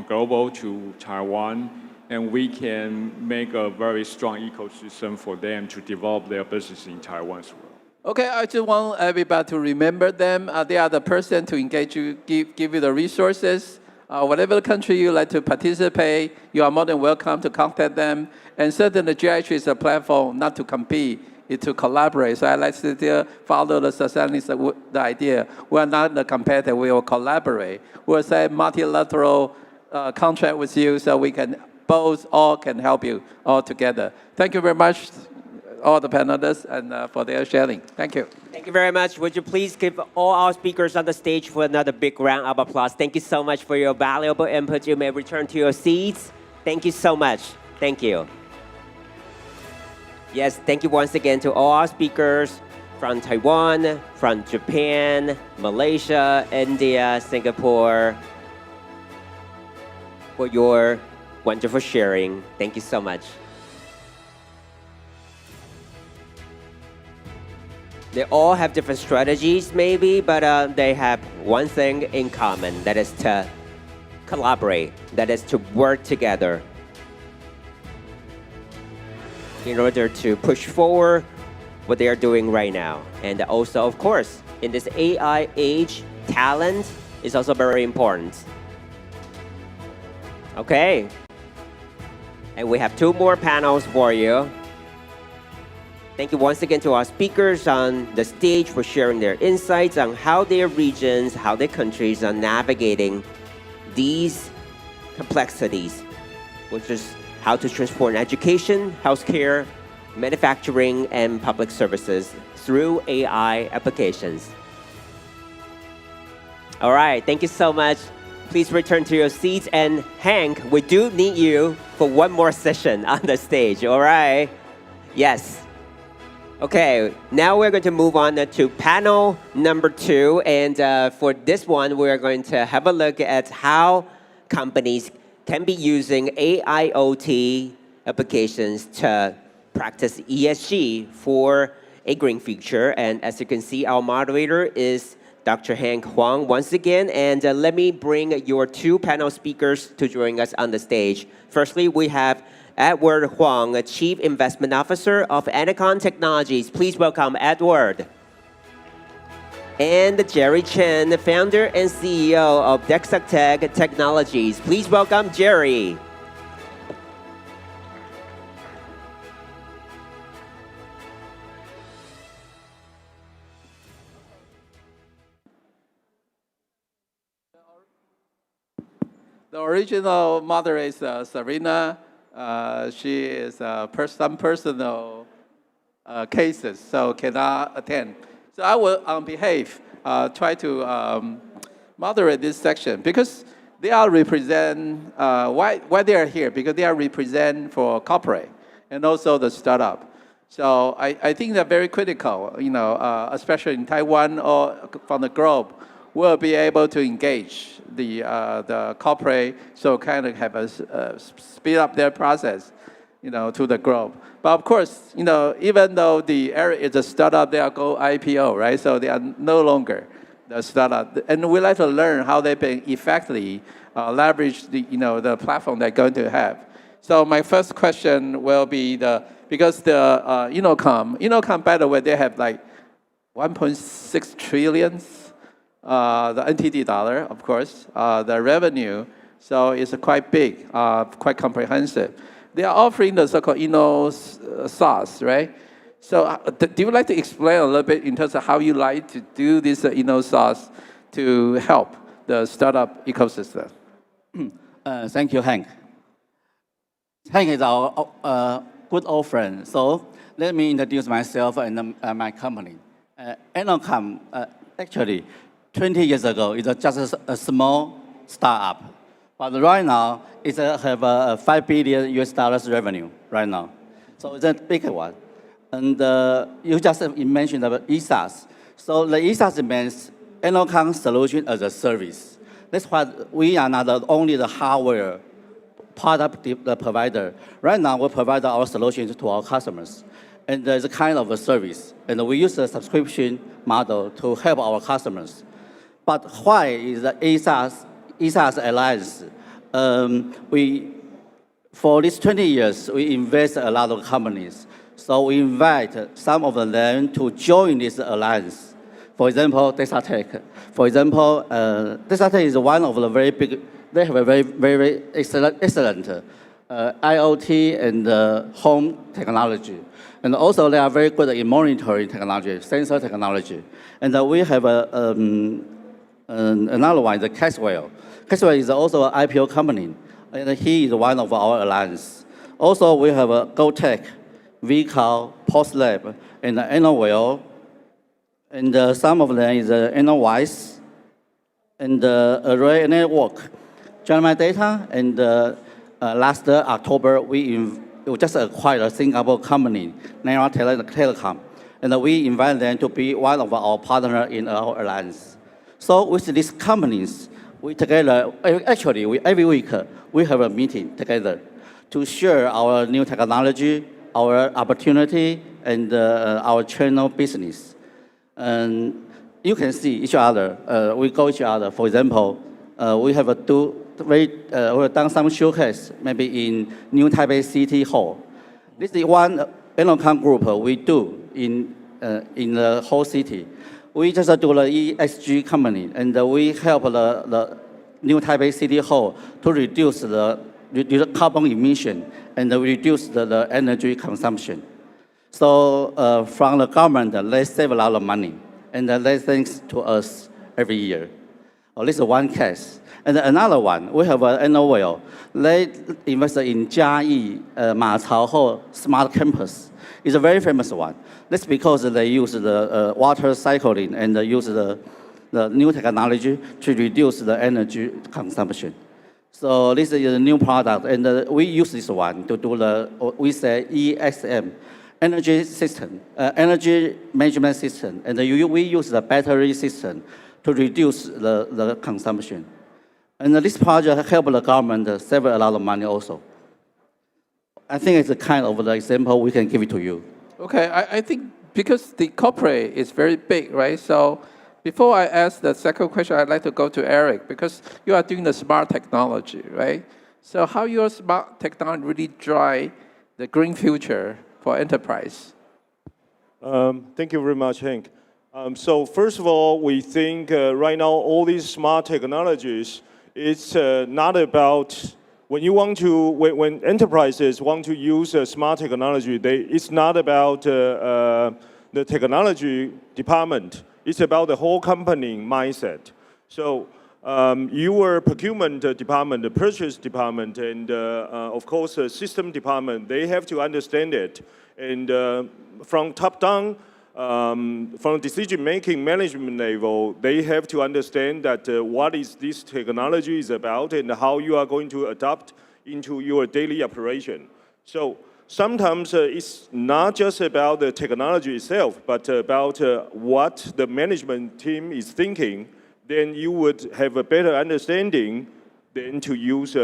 global to Taiwan, and we can make a very strong ecosystem for them to develop their business in Taiwan as well. Okay, I just want everybody to remember them. They are the person to engage you, give you the resources. Whatever country you like to participate, you are more than welcome to contact them. And certainly, GIH is a platform not to compete, it's to collaborate. So I like to follow the Sansanee's the idea. We are not the competitor, we will collaborate. We'll say multilateral contract with you so we can all can help you all together. Thank you very much, all the panelists, and for their sharing. Thank you. Thank you very much. Would you please give all our speakers on the stage for another big round of applause? Thank you so much for your valuable input. You may return to your seats. Thank you so much. Thank you. Yes, thank you once again to all our speakers from Taiwan, from Japan, Malaysia, India, Singapore, for your wonderful sharing. Thank you so much. They all have different strategies maybe, but they have one thing in common, that is to collaborate, that is to work together in order to push forward what they are doing right now. And also, of course, in this AI age, talent is also very important. Okay. And we have 2 more panels for you. Thank you once again to our speakers on the stage for sharing their insights on how their regions, how their countries are navigating these complexities, which is how to transform education, healthcare, manufacturing, and public services through AI applications. All right, thank you so much. Please return to your seats. And Hank, we do need you for one more session on the stage, all right? Yes. Okay, now we're going to move on to panel number 2. And for this one, we're going to have a look at how companies can be using AIoT applications to practice ESG for a green future. And as you can see, our moderator is Dr. Huang once again. And let me bring your 2 panel speakers to join us on the stage. Firstly, we have Edward Huang, Chief Investment Officer of Ennoconn Technologies. Please welcome Edward. And Jerry Chen, the founder and CEO of Dexatech Technologies. Please welcome Jerry. The original moderator is Serena. She is some personal cases, so cannot attend. So I will, on behalf, try to moderate this section because they are represent why they are here, because they are represent for corporate and also the startup. So I think they're very critical, especially in Taiwan or from the globe, will be able to engage the corporate, so kind of have a speed up their process, to the globe. But of course, even though the area is a startup, they are go IPO, right? So they are no longer the startup, and we like to learn how they can effectively leverage the platform they're going to have. So my first question will be because the Ennoconn, by the way, they have like 1.6 trillion. The NTD dollar, of course, the revenue, so it's quite big, quite comprehensive. They are offering the so-called SaaS, right? So do you like to explain a little bit in terms of how you like to do this SaaS to help the startup ecosystem? Thank you, Hank. Hank is our good old friend. So let me introduce myself and my company. Ennoconn, actually, 20 years ago, it was just a small startup. But right now, it have a $5 billion US revenue right now. So it's a big one. And you just mentioned about ESaaS. So the ESaaS means Ennoconn solution as a service. That's why we are not only the hardware product provider. Right now, we provide our solutions to our customers. And it's a kind of a service. And we use a subscription model to help our customers. But why is the ESaaS Alliance? For these 20 years, we invest a lot of companies. So we invite some of them to join this alliance. For example, SCITECH. For example, SCITECH is one of the very big, they have a very excellent IoT and home technology. And also they are very good in monitoring technology, sensor technology. And we have another one, the Caswell. Caswell is also an IPO company, and he is one of our alliance. Also, we have a GoTech, VCal, PostLab, and InnoVEX, and some of them is InnoVEX, and Array Network, German Data, and last October, we just acquired a Singapore company, Nanotechnology, and we invite them to be one of our partners in our alliance. So with these companies, we together, actually, every week, we have a meeting together to share our new technology, our opportunity, and our channel business. And you can see each other. We go each other. For example, we have we've done some showcase, maybe in New Taipei City Hall. This is one Ennoconn group we do in the whole city. We just do the ESG company, and we help the New Taipei City Hall to reduce the carbon emission and reduce the energy consumption. So from the government, they save a lot of money, and they thanks to us every year. This is one case. And another one, we have InnoVEX. They invested in Jiayi, Macao Smart Campus. It's a very famous one. That's because they use the water cycling and they use the new technology to reduce the energy consumption. So this is a new product, and we use this one to do we say ESM, energy system, energy management system, and we use the battery system to reduce the consumption. And this project helped the government save a lot of money also. I think it's a kind of the example we can give it to you. Okay, I think because the corporate is very big, right? So before I ask the second question, I'd like to go to Eric, because you are doing the smart technology, right? So how your smart technology really drive the green future for enterprise? Thank you very much, Hank. So first of all, we think right now all these smart technologies, it's not about when enterprises want to use smart technology, it's not about the technology department. It's about the whole company mindset. So your procurement department, the purchase department, and of course the system department, they have to understand it. And from top down, from decision-making management level, they have to understand that what is this technology is about and how you are going to adapt into your daily operation. So sometimes it's not just about the technology itself, but about what the management team is thinking. Then you would have a better understanding than to use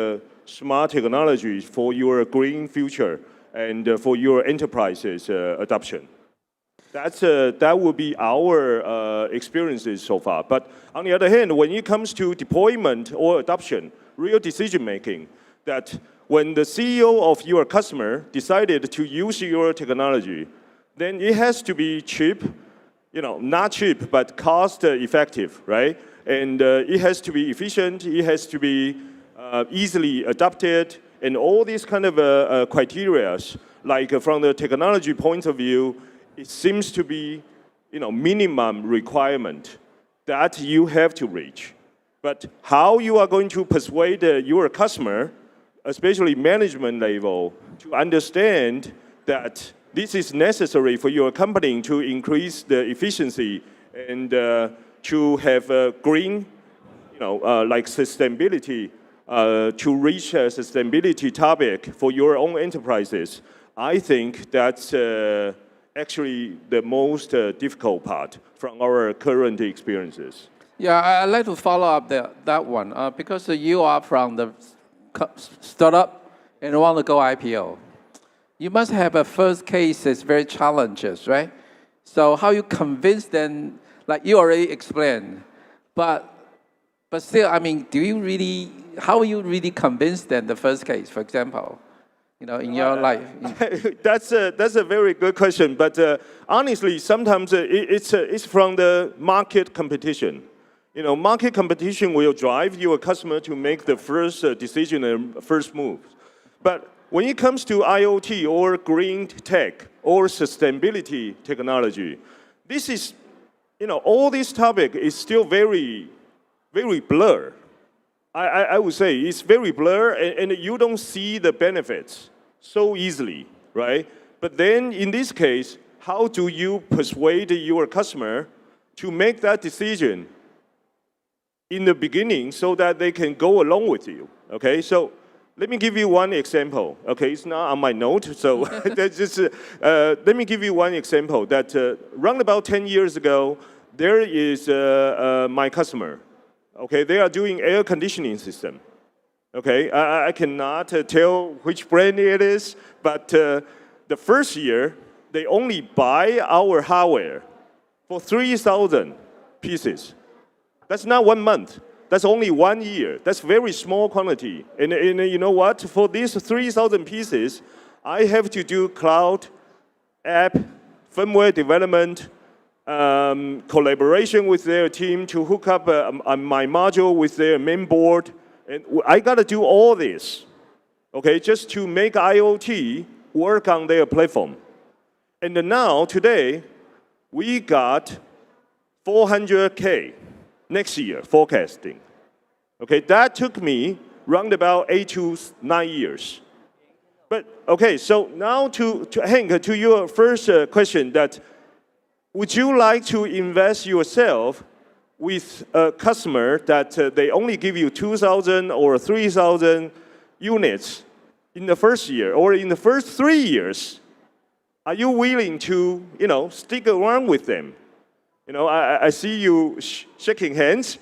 smart technology for your green future and for your enterprise's adoption. That would be our experiences so far. But on the other hand, when it comes to deployment or adoption, real decision making, that when the CEO of your customer decided to use your technology, then it has to be cheap, not cheap, but cost effective, right? And it has to be efficient, it has to be easily adopted, and all these kind of criteria, like from the technology point of view, it seems to be, minimum requirement that you have to reach. But how you are going to persuade your customer, especially management level, to understand that this is necessary for your company to increase the efficiency and to have a green, like sustainability, to reach a sustainability topic for your own enterprises. I think that's actually the most difficult part from our current experiences. Yeah, I'd like to follow up that one because you are from the startup and want to go IPO. You must have a first case that's very challenges, right? So how you convince them, like you already explained, but still, I mean, how you really convince them the first case, for example, in your life? That's a very good question, but honestly, sometimes it's from the market competition. Market competition will drive your customer to make the first decision and first move. But when it comes to IoT or green tech or sustainability technology, this is, all this topic is still very, very blur. I would say it's very blur, and you don't see the benefits so easily, right? But then in this case, how do you persuade your customer to make that decision in the beginning so that they can go along with you, okay? So let me give you one example, okay? It's not on my note, so that's just, let me give you one example that around about 10 years ago, there is my customer, okay? They are doing air conditioning system, okay? I cannot tell which brand it is, but the first year, they only buy our hardware for 3,000 pieces. That's not 1 month. That's only 1 year. That's very small quantity. And you know what? For these 3,000 pieces, I have to do cloud, app, firmware development, collaboration with their team to hook up my module with their main board. And I got to do all this, okay, just to make IoT work on their platform. And now, today, we got 400K. Next year, forecasting. Okay, that took me round about 8 to 9 years. But okay, so now to Hank, to your first question, that would you like to invest yourself with a customer that they only give you 2,000 or 3,000 units in the first year or in the first 3 years? Are you willing to, stick around with them? I see you shaking hands.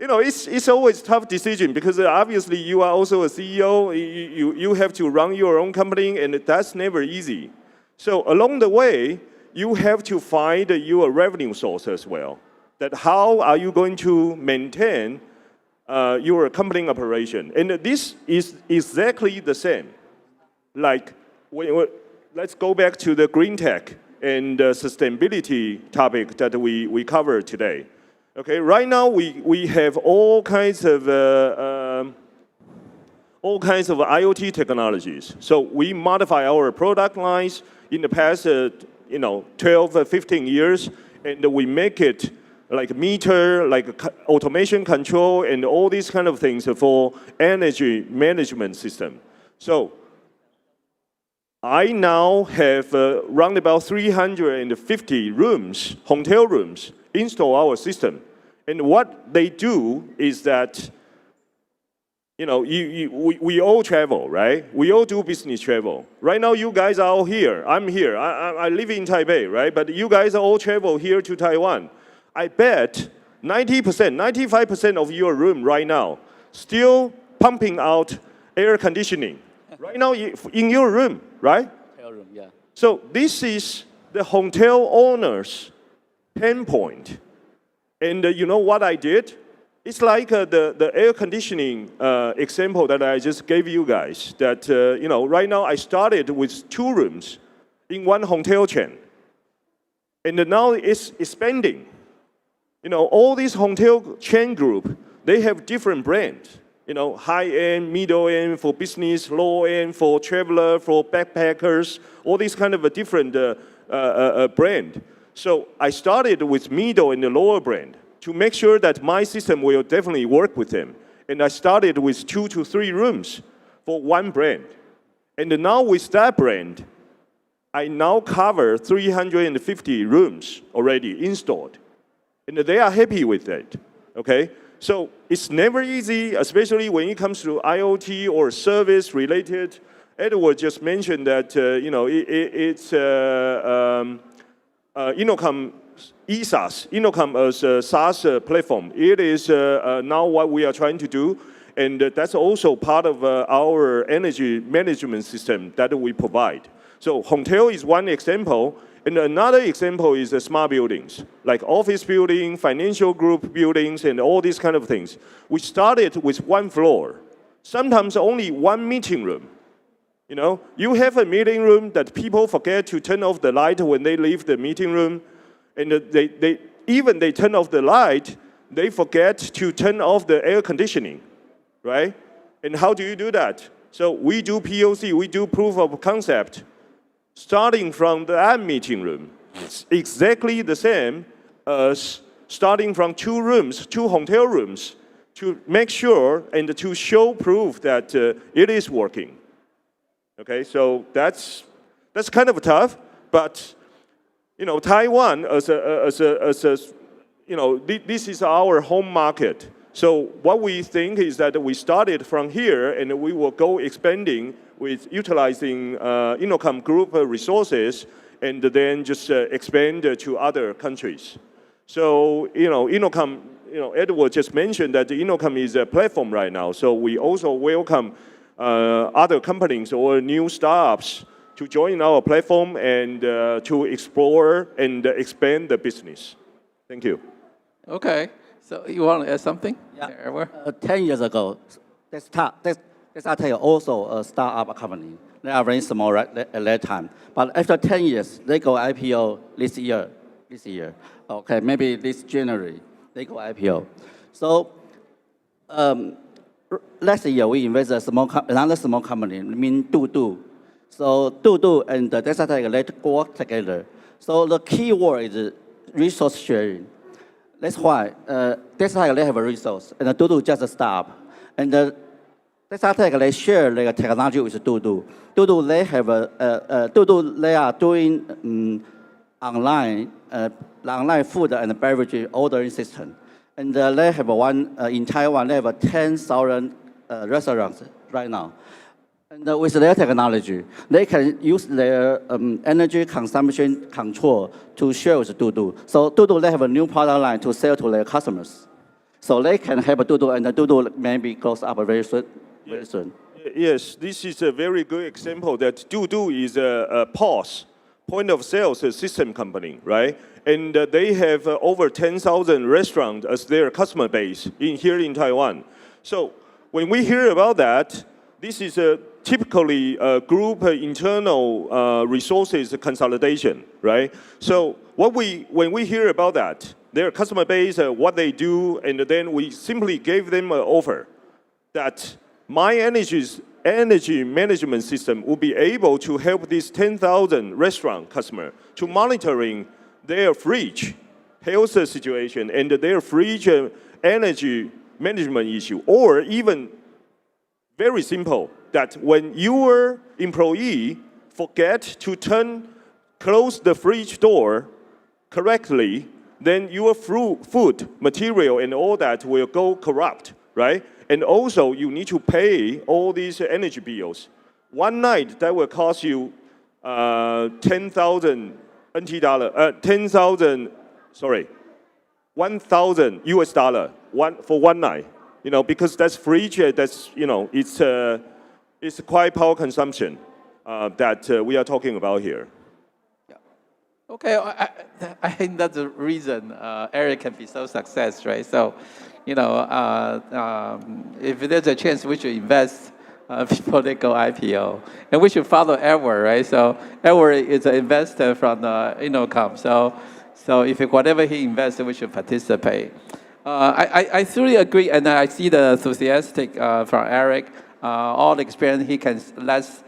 It's always a tough decision because obviously you are also a CEO. You have to run your own company, and that's never easy. So along the way, you have to find your revenue source as well. That how are you going to maintain your company operation? And this is exactly the same. Like, let's go back to the green tech and sustainability topic that we covered today. Okay, right now we have all kinds of IoT technologies. So we modify our product lines in the past 12, 15 years, and we make it like meter, like automation control, and all these kind of things for energy management system. So I now have around about 350 rooms, hotel rooms, install our system. And what they do is that, we all travel, right? We all do business travel. Right now, you guys are all here. I'm here. I live in Taipei, right? But you guys all travel here to Taiwan. I bet 90%, 95% of your room right now still pumping out air conditioning. Right now, in your room, right? Hotel room, yeah. So this is the hotel owner's pain point. And you know what I did? It's like the air conditioning example that I just gave you guys. That, right now I started with 2 rooms in one hotel chain. And now it's expanding. All these hotel chain group, they have different brands. High-end, middle-end for business, low-end for traveler, for backpackers, all these kind of a different brand. So I started with middle and the lower brand. to make sure that my system will definitely work with them. And I started with 2 to 3 rooms for one brand. And now with that brand, I now cover 350 rooms already installed. And they are happy with that, okay? So it's never easy, especially when it comes to IoT or service related. Edward just mentioned that, it's Ennoconn eSaaS, Ennoconn as a SaaS platform. It is now what we are trying to do, and that's also part of our energy management system that we provide. So hotel is one example, and another example is smart buildings, like office building, financial group buildings, and all these kind of things. We started with one floor, sometimes only one meeting room. You know, you have a meeting room that people forget to turn off the light when they leave the meeting room, and they turn off the light, they forget to turn off the air conditioning, right? And how do you do that? So we do POC, we do proof of concept, starting from that meeting room. It's exactly the same as starting from 2 rooms, 2 hotel rooms, to make sure and to show proof that it is working. Okay, so that's kind of tough, but Taiwan as a this is our home market. So what we think is that we started from here, and we will go expanding with utilizing Ennoconn Group resources, and then just expand to other countries. So Ennoconn, Edward just mentioned that Ennoconn is a platform right now. So we also welcome other companies or new startups to join our platform and to explore and expand the business. Thank you. Okay. So you want to add something? Yeah. 10 years ago, SCITECH also a startup company. They are very small at that time. But after 10 years, they go IPO this year. Okay, maybe this January, they go IPO. So last year, we invested another small company, DuDu. So DuDu and the SCITECH, let's work together. So the key word is resource sharing. That's why SCITECH, they have a resource, and DuDu just a startup. And SCITECH, they share their technology with DuDu. DuDu, they are doing online food and beverage ordering system. And they have one in Taiwan. They have 10,000 restaurants right now. And with their technology, they can use their energy consumption control to share with DuDu. So DuDu, they have a new product line to sell to their customers. So they can help DuDu, and DuDu maybe goes up very soon. Yes, this is a very good example that DuDu is a POS, point of sales system company, right? And they have over 10,000 restaurants as their customer base here in Taiwan. So when we hear about that, this is typically a group internal resources consolidation, right? So when we hear about that, their customer base, what they do, and then we simply gave them an offer that my energy management system will be able to help these 10,000 restaurant customers to monitoring their fridge health situation and their fridge energy management issue, or even very simple, that when your employee forget to close the fridge door correctly, then your food material and all that will go corrupt, right? And also you need to pay all these energy bills. One night that will cost you 10,000 NT dollar, 1,000 US dollar for one night. Because that's fridge, that's it's quite power consumption that we are talking about here. Yeah. Okay, I think that's the reason Eric can be so successful, right? So, if there's a chance, we should invest before they go IPO, and we should follow Edward, right? So Edward is an investor from Ennoconn. So if whatever he invests, we should participate. I truly agree, and I see the enthusiastic from Eric. All the experience he can last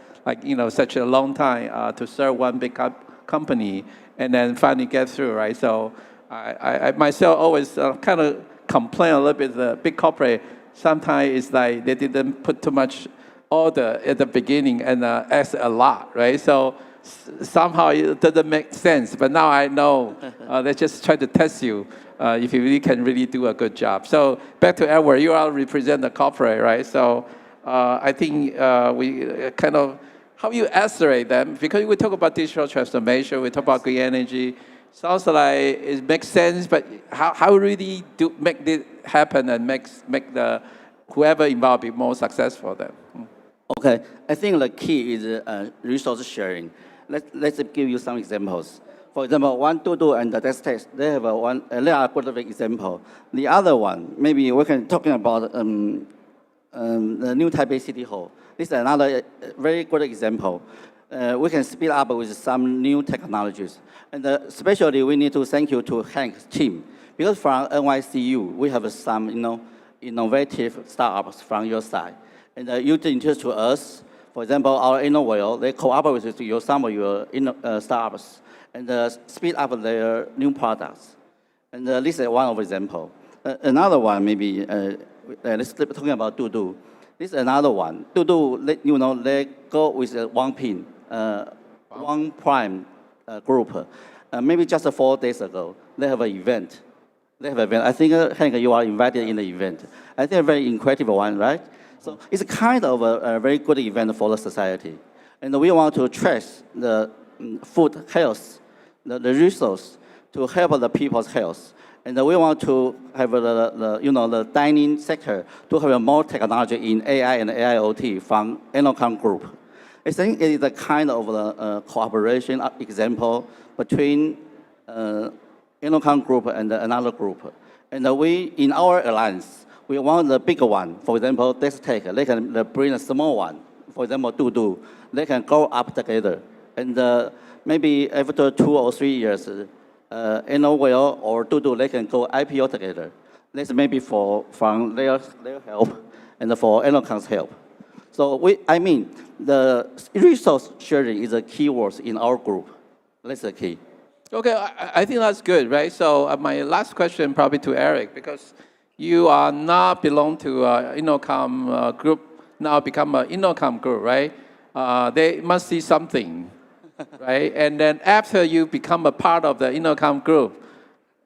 such a long time to serve one big company, and then finally get through, right? So I myself always kind of complain a little bit. The big corporate sometimes it's like they didn't put too much order at the beginning and ask a lot, right? So somehow it doesn't make sense. But now I know they just try to test you if you really can really do a good job. So back to Edward, you all represent the corporate, right? So I think we kind of, how you accelerate them? Because we talk about digital transformation, we talk about green energy. Sounds like it makes sense, but how really do make it happen and make the whoever involved be more successful then? Okay, I think the key is resource sharing. Let's give you some examples. For example, one Dudu and the Desktech, they have they are a good example. The other one, maybe we can talking about the new Taipei City Hall. This is another very good example. We can speed up with some new technologies. And especially we need to thank you to Hank's team. Because from NYCU, we have some innovative startups from your side. And you introduce to us, for example, our InnoVEX, they cooperate with you, some of your startups and speed up their new products. And this is one of example. Another one, maybe, let's talking about Dudu. This is another one. Dudu, they go with one pin, one prime group. Maybe just 4 days ago, they have an event. I think, Hank, you are invited in the event. I think a very incredible one, right? So it's kind of a very good event for the society. And we want to trace the food health, the resource to help the people's health. And we want to have the dining sector to have more technology in AI and AIoT from Ennoconn Group. I think it is a kind of cooperation example between Ennoconn Group and another group. And we, in our alliance, we want the bigger one. For example, Desktech, they can bring a small one. For example, Dudu, they can go up together. And maybe after 2 or 3 years, InnoVEX or Dudu, they can go IPO together. This maybe from their help and for Ennoconn's help. So the resource sharing is a key word in our group. That's the key. Okay, I think that's good, right? So my last question probably to Eric, because you are not belong to Ennoconn group, now become an Ennoconn group, right? They must see something, right? And then after you become a part of the Ennoconn group,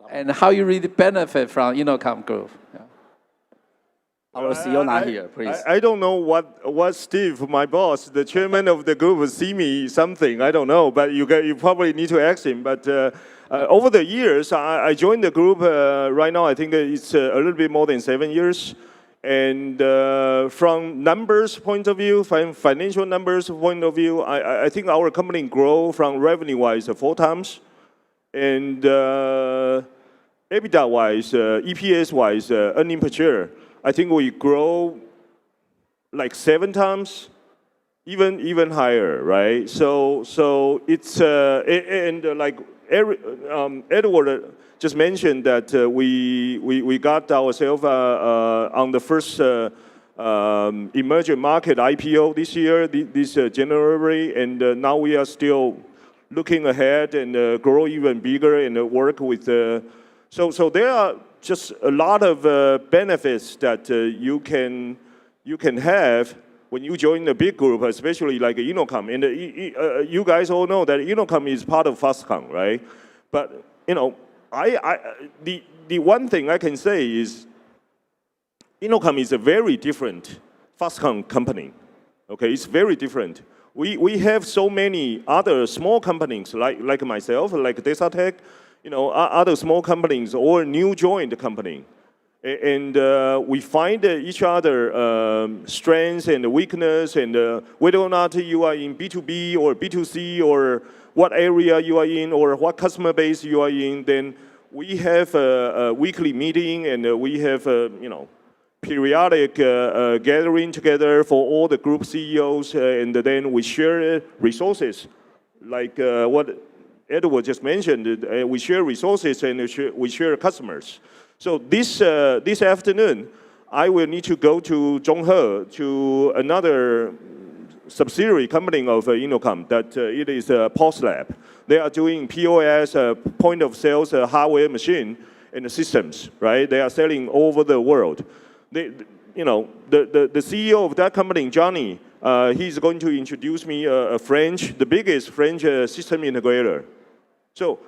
and how you really benefit from Ennoconn group. Yeah. Our CEO not here, please. I don't know what Steve, my boss, the chairman of the group, see me something. I don't know, but you probably need to ask him. But over the years, I joined the group. Right now, I think it's a little bit more than 7 years. And from numbers point of view, from financial numbers point of view, I think our company grow from revenue-wise 4 times, and EBITDA-wise, EPS-wise, earning per share. I think we grow like 7 times, even higher, right? So it's like Edward just mentioned that we got ourselves on the first emerging market IPO this year, this January, and now we are still looking ahead and grow even bigger and work with. So there are just a lot of benefits that you can have when you join a big group, especially like Ennoconn. And you guys all know that Ennoconn is part of Foxconn, right? But the one thing I can say is Ennoconn is a very different Foxconn company. Okay, it's very different. We have so many other small companies like myself, like Desktech, other small companies or new joined company. And we find each other strengths and weakness, and whether or not you are in B2B or B2C or what area you are in or what customer base you are in, then we have a weekly meeting and we have periodic gathering together for all the group CEOs, and then we share resources, like what Edward just mentioned. We share resources and we share customers. So this afternoon, I will need to go to Zhonghe to another subsidiary company of Ennoconn, that it is a POS lab. They are doing POS, point of sales, hardware machine, and the systems, right? They are selling all over the world. The CEO of that company, Johnny, he's going to introduce me the biggest French system integrator. So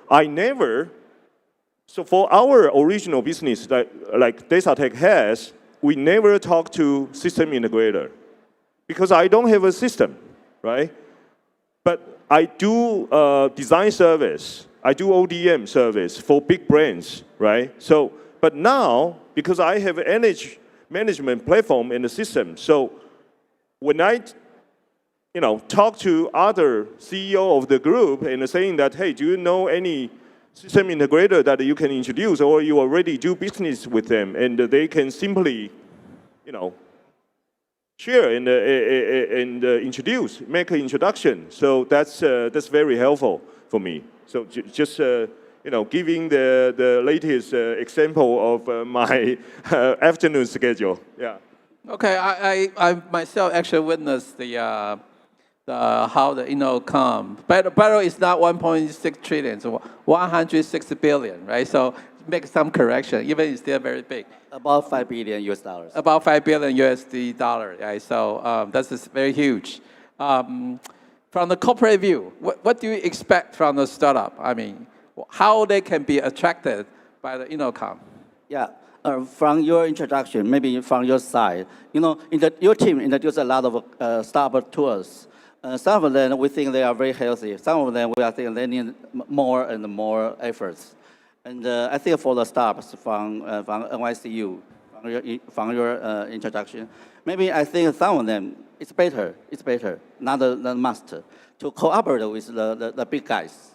so for our original business, like Desatec has, we never talk to system integrator because I don't have a system, right? But I do design service, I do ODM service for big brands, right? So, but now, because I have energy management platform in the system, so when I talk to other CEO of the group and saying that, hey, do you know any system integrator that you can introduce, or you already do business with them, and they can simply, share and introduce, make an introduction. So that's very helpful for me. So just giving the latest example of my afternoon schedule. Yeah. Okay, I myself actually witnessed how the Ennoconn, but it's not 1.6 trillion, so 160 billion, right? So make some correction, even it's still very big. About $5 billion US dollars. About $5 billion USD dollar, right? So that's very huge. From the corporate view, what do you expect from the startup? I mean, how they can be attracted by the Ennoconn? Yeah. From your introduction, maybe from your side, your team introduced a lot of startup to us. Some of them we think they are very healthy. Some of them we are thinking they need more and more efforts. And I think for the startups from NYCU, from your introduction, maybe I think some of them it's better, not the must, to cooperate with the big guys,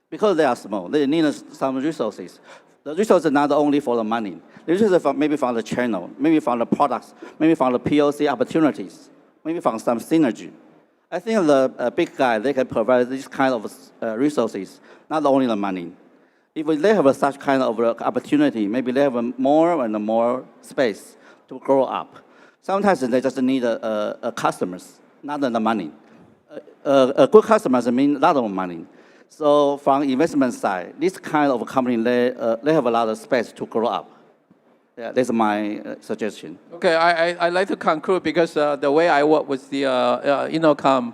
because they are small. They need some resources. The resources not only for the money. The resources maybe from the channel, maybe from the products, maybe from the POC opportunities, maybe from some synergy. I think the big guy, they can provide this kind of resources, not only the money. If they have such kind of opportunity, maybe they have more and more space to grow up. Sometimes they just need customers, not the money. A good customers mean a lot of money. So from investment side, this kind of company, they have a lot of space to grow up. Yeah, that's my suggestion. Okay, I like to conclude because the way I work with the Ennoconn,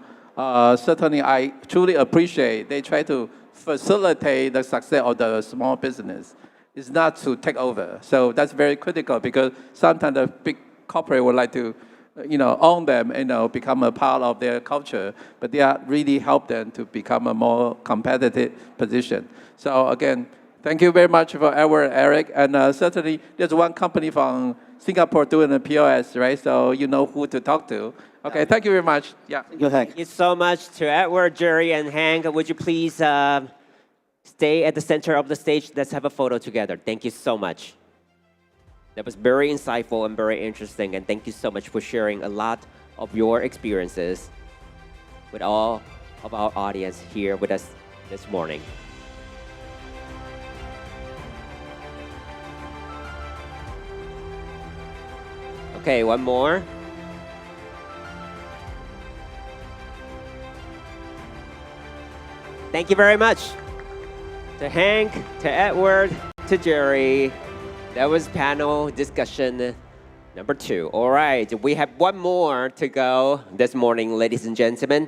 certainly I truly appreciate they try to facilitate the success of the small business. It's not to take over. So that's very critical because sometimes the big corporate would like to own them, become a part of their culture, but they are really help them to become a more competitive position. So again, thank you very much for Edward, Eric, and certainly there's one company from Singapore doing the POS, right? So you know who to talk to. Okay, thank you very much. Yeah. Thank you so much to Edward, Jerry, and Hank. Would you please stay at the center of the stage? Let's have a photo together. Thank you so much. That was very insightful and very interesting, and thank you so much for sharing a lot of your experiences with all of our audience here with us this morning. Okay, one more. Thank you very much to Hank, to Edward, to Jerry. That was panel discussion number 2. All right, we have one more to go this morning, ladies and gentlemen.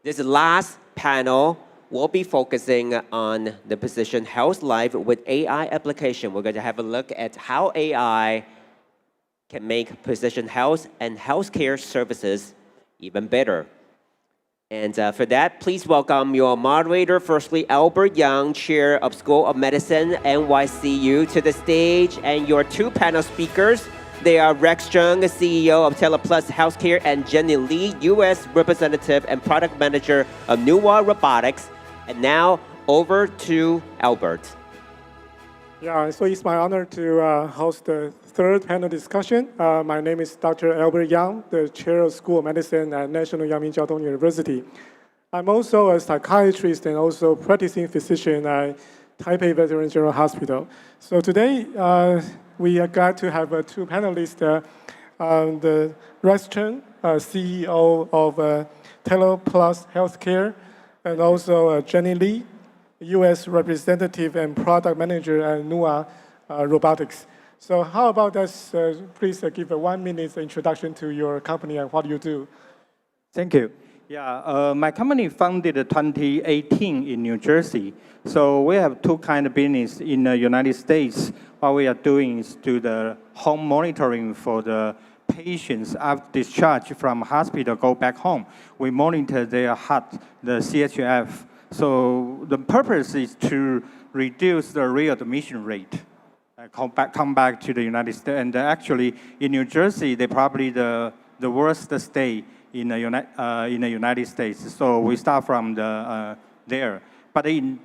This last panel will be focusing on the precision health life with AI application. We're going to have a look at how AI can make precision health and healthcare services even better. And for that, please welcome your moderator, firstly, Albert Young, Chair of School of Medicine, NYCU, to the stage, and your 2 panel speakers. They are Rex Chung, CEO of TelePlus Healthcare, and Jenny Lee, U.S. Representative and Product Manager of Nuwa Robotics. And now, over to Albert. Yeah, so it's my honor to host the 3rd panel discussion. My name is Dr. Albert Yang, the Chair of School of Medicine at National Yang Ming Jiao Tong University. I'm also a psychiatrist and also practicing physician at Taipei Veterans General Hospital. So today, we are glad to have 2 panelists, the Rex Chen, CEO of TelePlus Healthcare, and also Jenny Lee, U.S. representative and product manager at NUA Robotics. So how about us, please give a 1 minute introduction to your company and what you do. Thank you. Yeah, my company founded in 2018 in New Jersey. So we have two kind of business in the United States. What we are doing is do the home monitoring for the patients after discharge from hospital go back home. We monitor their heart, the CHF. So the purpose is to reduce the readmission rate. Come back to the United States. And actually, in New Jersey, they're probably the worst state in the United States. So we start from there. But in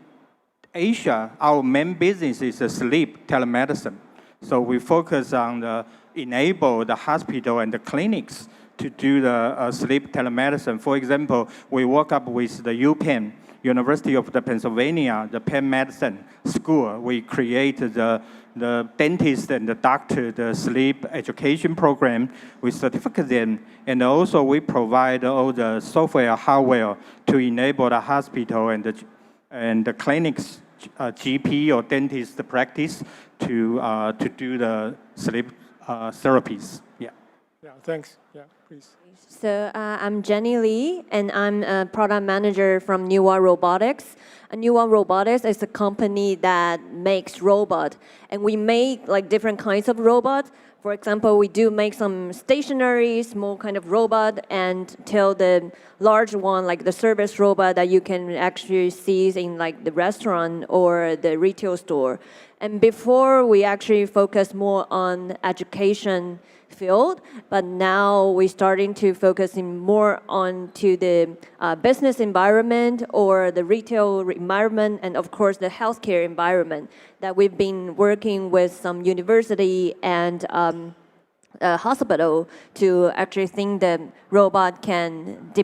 Asia, our main business is sleep telemedicine. So we focus on enable the hospital and the clinics to do the sleep telemedicine. For example, we work up with the UPenn, University of Pennsylvania, the Penn Medicine School. We created the dentist and the doctor, the sleep education program. We certificate them. And also we provide all the software, hardware to enable the hospital and the clinics, GP or dentist practice to do the sleep therapies. Yeah. Yeah, thanks. Yeah, please. So I'm Jenny Lee, and I'm a product manager from NUA Robotics. NUA Robotics is a company that makes robots, and we make like different kinds of robots. For example, we do make some stationary, small kind of robot, and till the large one, like the service robot that you can actually see in like the restaurant or the retail store. And before, we actually focus more on education field, but now we're starting to focus more on to the business environment or the retail environment, and of course the healthcare environment that we've been working with some university and hospital to actually think the robot can be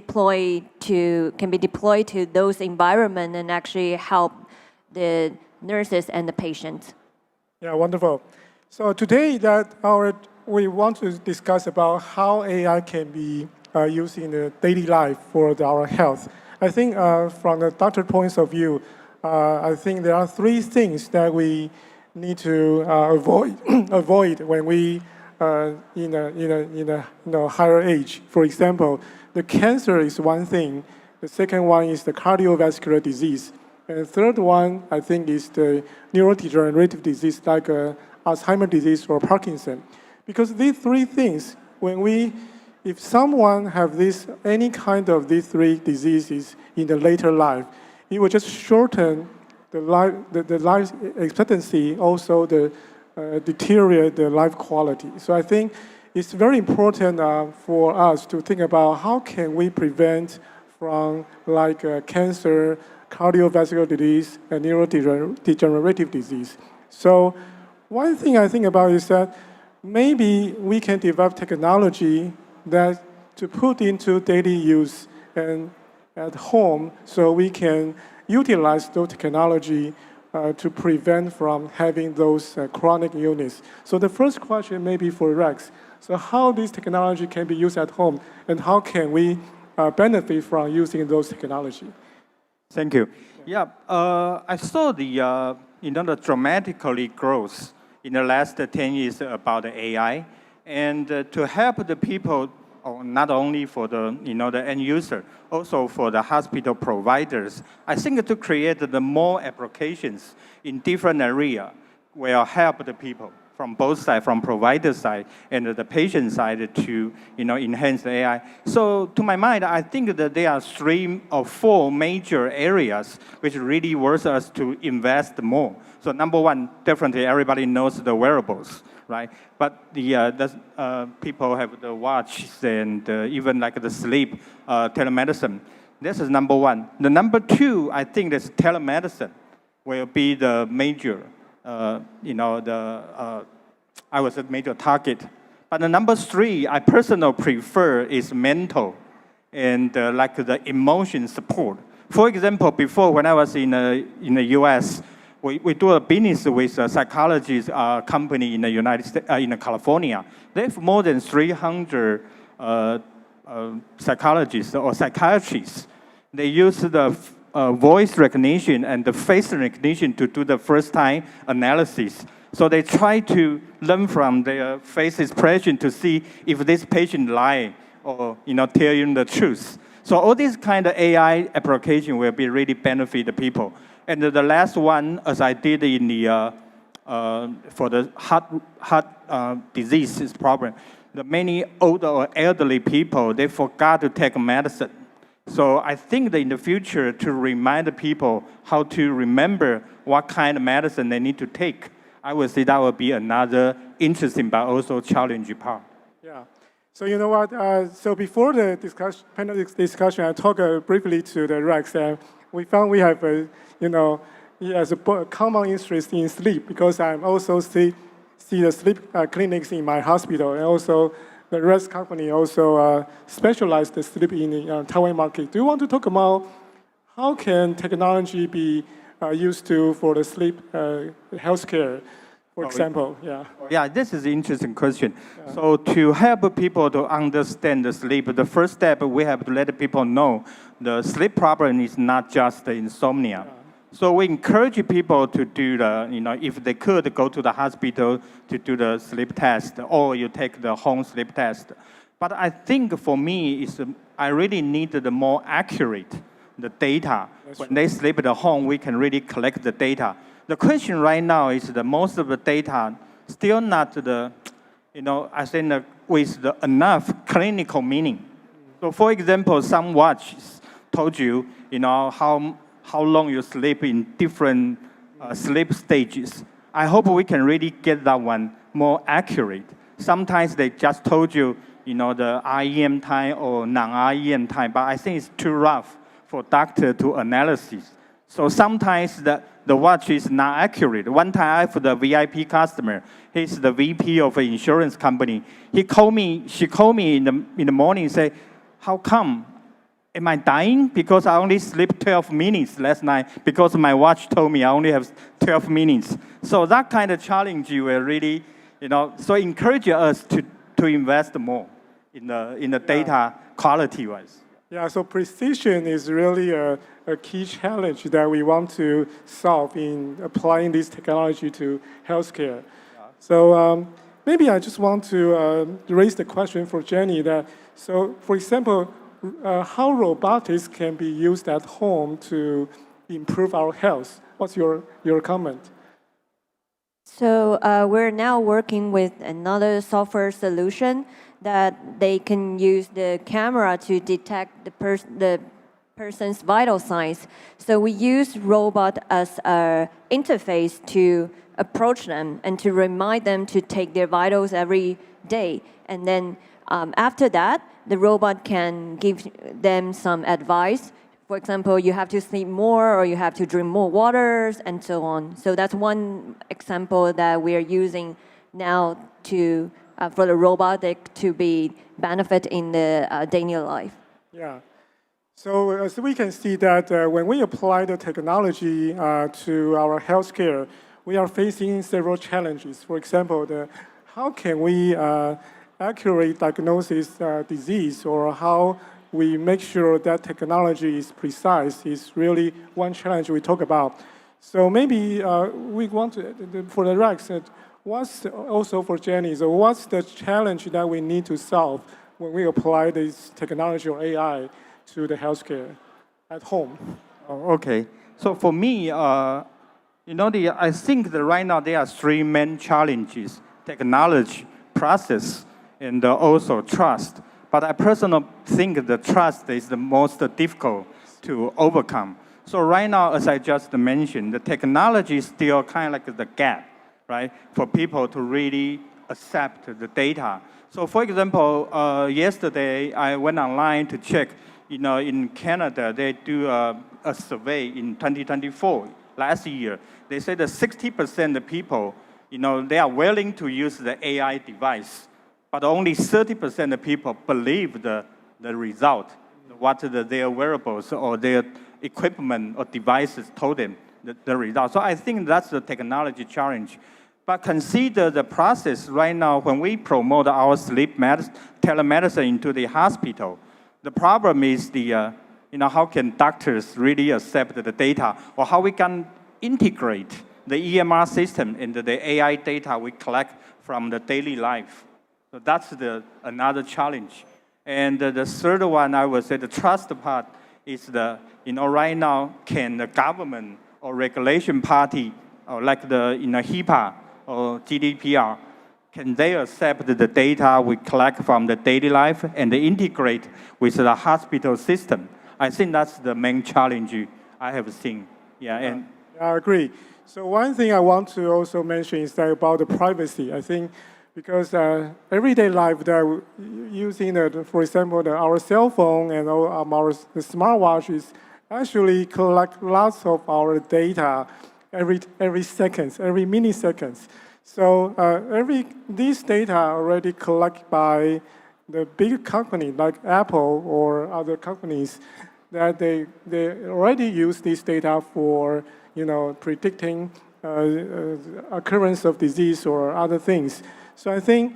deployed to those environment and actually help the nurses and the patients. Yeah, wonderful. So today we want to discuss about how AI can be used in the daily life for our health. I think from the doctor point of view, I think there are three things that we need to avoid when we in a higher age. For example, the cancer is one thing. The second one is the cardiovascular disease. And the third one, I think, is the neurodegenerative disease like Alzheimer's disease or Parkinson. Because these three things, if someone have any kind of these three diseases in the later life, it will just shorten the life expectancy, also deteriorate the life quality. So I think it's very important for us to think about how can we prevent from like cancer, cardiovascular disease, and neurodegenerative disease. So one thing I think about is that maybe we can develop technology that to put into daily use and at home so we can utilize those technology to prevent from having those chronic illness. So the first question may be for Rex. So how this technology can be used at home and how can we benefit from using those technology? Thank you. Yeah, I saw the dramatically growth in the last 10 years about the AI, and to help the people, not only for the end user, also for the hospital providers. I think to create the more applications in different area will help the people from both sides, from provider side and the patient side to enhance the AI. So to my mind, I think that there are 3 or 4 major areas which really worth us to invest more. So number one, definitely everybody knows the wearables, right? But the people have the watches and even like the sleep telemedicine. This is number one. The number 2, I think this telemedicine will be the major, I would say major target. But the number 3, I personally prefer is mental and like the emotion support. For example, before when I was in the US, we do a business with a psychologist company in the United States, in California. They have more than 300 psychologists or psychiatrists. They use the voice recognition and the face recognition to do the first-time analysis. So they try to learn from their face expression to see if this patient lie or tell you the truth. So all these kind of AI application will be really benefit the people. And the last one, as I did in the for the heart diseases problem, the many older or elderly people, they forgot to take medicine. So I think that in the future, to remind the people how to remember what kind of medicine they need to take, I would say that would be another interesting but also challenging part. Yeah. So you know what? So before the panel discussion, I talked briefly to the Rex, and we found we have he has a common interest in sleep, because I also see the sleep clinics in my hospital, and also the Rex company also specialized the sleep in the Taiwan market. Do you want to talk about how can technology be used for the sleep healthcare, for example? Yeah. Yeah, this is an interesting question. Yeah. So to help people to understand the sleep, the first step, we have to let people know the sleep problem is not just the insomnia. Yeah. So we encourage people to do if they could, go to the hospital to do the sleep test, or you take the home sleep test. But I think for me, I really need the more accurate the data. That's when they sleep at home, we can really collect the data. The question right now is that most of the data still not I think with enough clinical meaning. So for example, some watches told you, how long you sleep in different sleep stages. I hope we can really get that one more accurate. Sometimes they just told you, the REM time or non-REM time, but I think it's too rough for doctor to analysis. So sometimes the watch is not accurate. One time I have the VIP customer. He's the VP of an insurance company. She called me in the morning and said, how come? Am I dying? Because I only sleep 12 minutes last night because my watch told me I only have 12 minutes. So that kind of challenge will really, so encourage us to invest more in the data quality-wise. Yeah, so precision is really a key challenge that we want to solve in applying this technology to healthcare. Yeah. So maybe I just want to raise the question for Jenny so for example, how robotics can be used at home to improve our health? What's your comment? So we're now working with another software solution that they can use the camera to detect the person's vital signs. So we use robot as an interface to approach them and to remind them to take their vitals every day. And then after that, the robot can give them some advice. For example, you have to sleep more or you have to drink more waters and so on. So that's one example that we are using now for the robotic to be benefit in the daily life. Yeah. So as we can see that when we apply the technology to our healthcare, we are facing several challenges. For example, how can we accurate diagnosis disease, or how we make sure that technology is precise is really one challenge we talk about. So maybe we want to, for the Rex, also for Jenny, so what's the challenge that we need to solve when we apply this technology or AI to the healthcare at home? Oh, okay. So for me, I think that right now there are three main challenges: technology, process, and also trust. But I personally think the trust is the most difficult to overcome. So right now, as I just mentioned, the technology is still kind of like the gap, right, for people to really accept the data. So for example, yesterday I went online to check, in Canada, they do a survey in 2024, last year. They say that 60% of people, they are willing to use the AI device, but only 30% of people believe the result, what their wearables or their equipment or devices told them the result. So I think that's the technology challenge. But consider the process right now when we promote our telemedicine into the hospital. The problem is how can doctors really accept the data, or how we can integrate the EMR system into the AI data we collect from the daily life. So that's another challenge. And the third one, I would say the trust part is right now, can the government or regulation party, or like the HIPAA or GDPR, can they accept the data we collect from the daily life and integrate with the hospital system? I think that's the main challenge I have seen. Yeah, I agree. So one thing I want to also mention is that about the privacy. I think because everyday life that using, for example, our cell phone and the smartwatches actually collect lots of our data every seconds, every milliseconds. So these data are already collected by the big company like Apple or other companies that they already use this data for predicting occurrence of disease or other things. So I think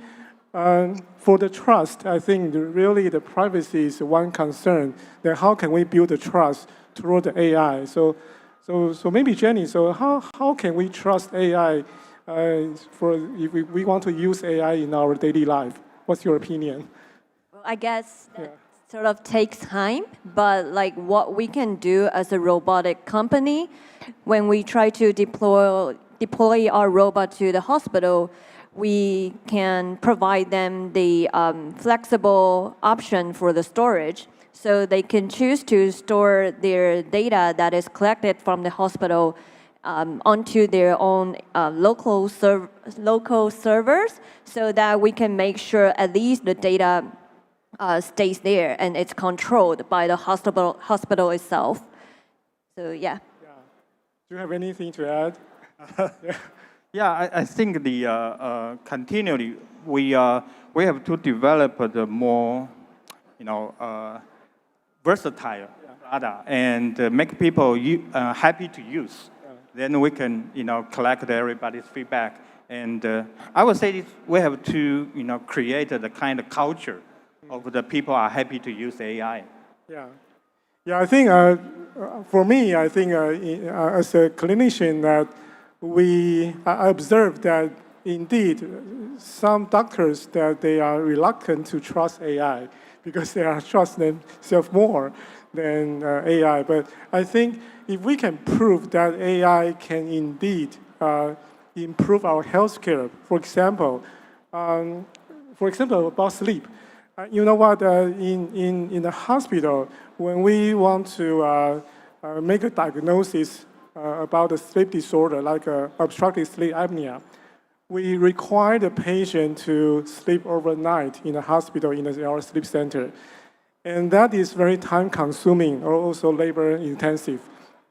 for the trust, I think really the privacy is one concern. That how can we build the trust toward the AI? So maybe Jenny, so how can we trust AI if we want to use AI in our daily life? What's your opinion? Well, I guess that sort of takes time, but like what we can do as a robotic company, when we try to deploy our robot to the hospital, we can provide them the flexible option for the storage. So they can choose to store their data that is collected from the hospital onto their own local servers, so that we can make sure at least the data stays there and it's controlled by the hospital itself. So yeah. Do you have anything to add? Yeah, I think continually we have to develop the more versatile product and make people happy to use. Then we can collect everybody's feedback, and I would say we have to create the kind of culture of the people are happy to use AI. Yeah. I think for me, I think as a clinician that I observed that indeed some doctors that they are reluctant to trust AI because they are trust themselves more than AI. But I think if we can prove that AI can indeed improve our healthcare, for example, about sleep. You know what? In the hospital, when we want to make a diagnosis about a sleep disorder like obstructive sleep apnea, we require the patient to sleep overnight in the hospital in our sleep center. And that is very time-consuming or also labor-intensive.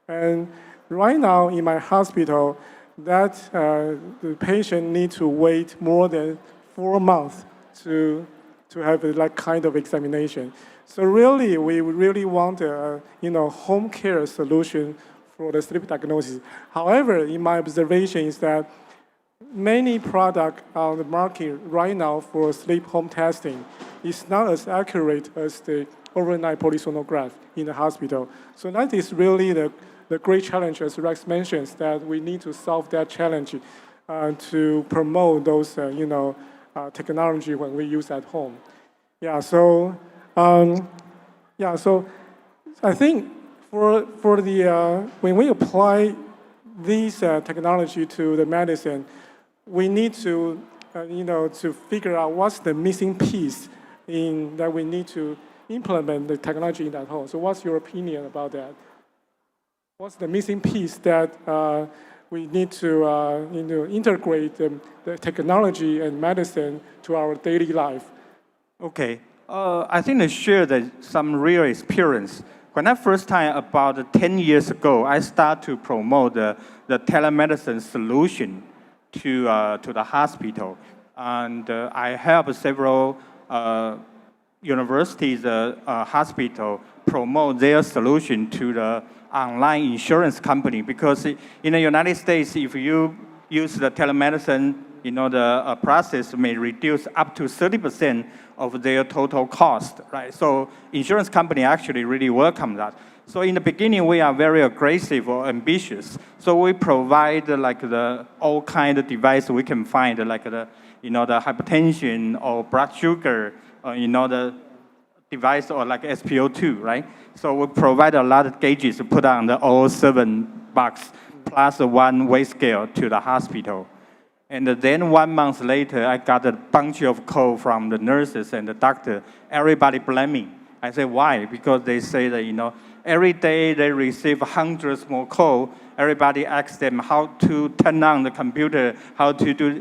And right now in my hospital, that the patient needs to wait more than 4 months to have that kind of examination. So really, we really want a home care solution for the sleep diagnosis. However, in my observation is that many products on the market right now for sleep home testing is not as accurate as the overnight polysomnograph in the hospital. So that is really the great challenge, as Rex mentions, that we need to solve that challenge to promote those technology when we use at home. So I think for the when we apply these technology to the medicine, we need to to figure out what's the missing piece in that we need to implement the technology in that home. So what's your opinion about that? What's the missing piece that we need to integrate the technology and medicine to our daily life? Okay, I think I share some real experience. When I first time about 10 years ago, I started to promote the telemedicine solution to the hospital, and I helped several universities, hospital promote their solution to the online insurance company, because in the United States, if you use the telemedicine, the process may reduce up to 30% of their total cost, right? So insurance company actually really welcome that. So in the beginning, we are very aggressive or ambitious. So we provide like the all kind of device we can find, like the, the hypertension or blood sugar, the device or like SpO2, right? So we provide a lot of gauges to put on the all 7 box plus one weight scale to the hospital. And then 1 month later, I got a bunch of calls from the nurses and the doctor, everybody blaming. I said, why? Because they say that, every day they receive hundreds more calls. Everybody asks them how to turn on the computer, how to do,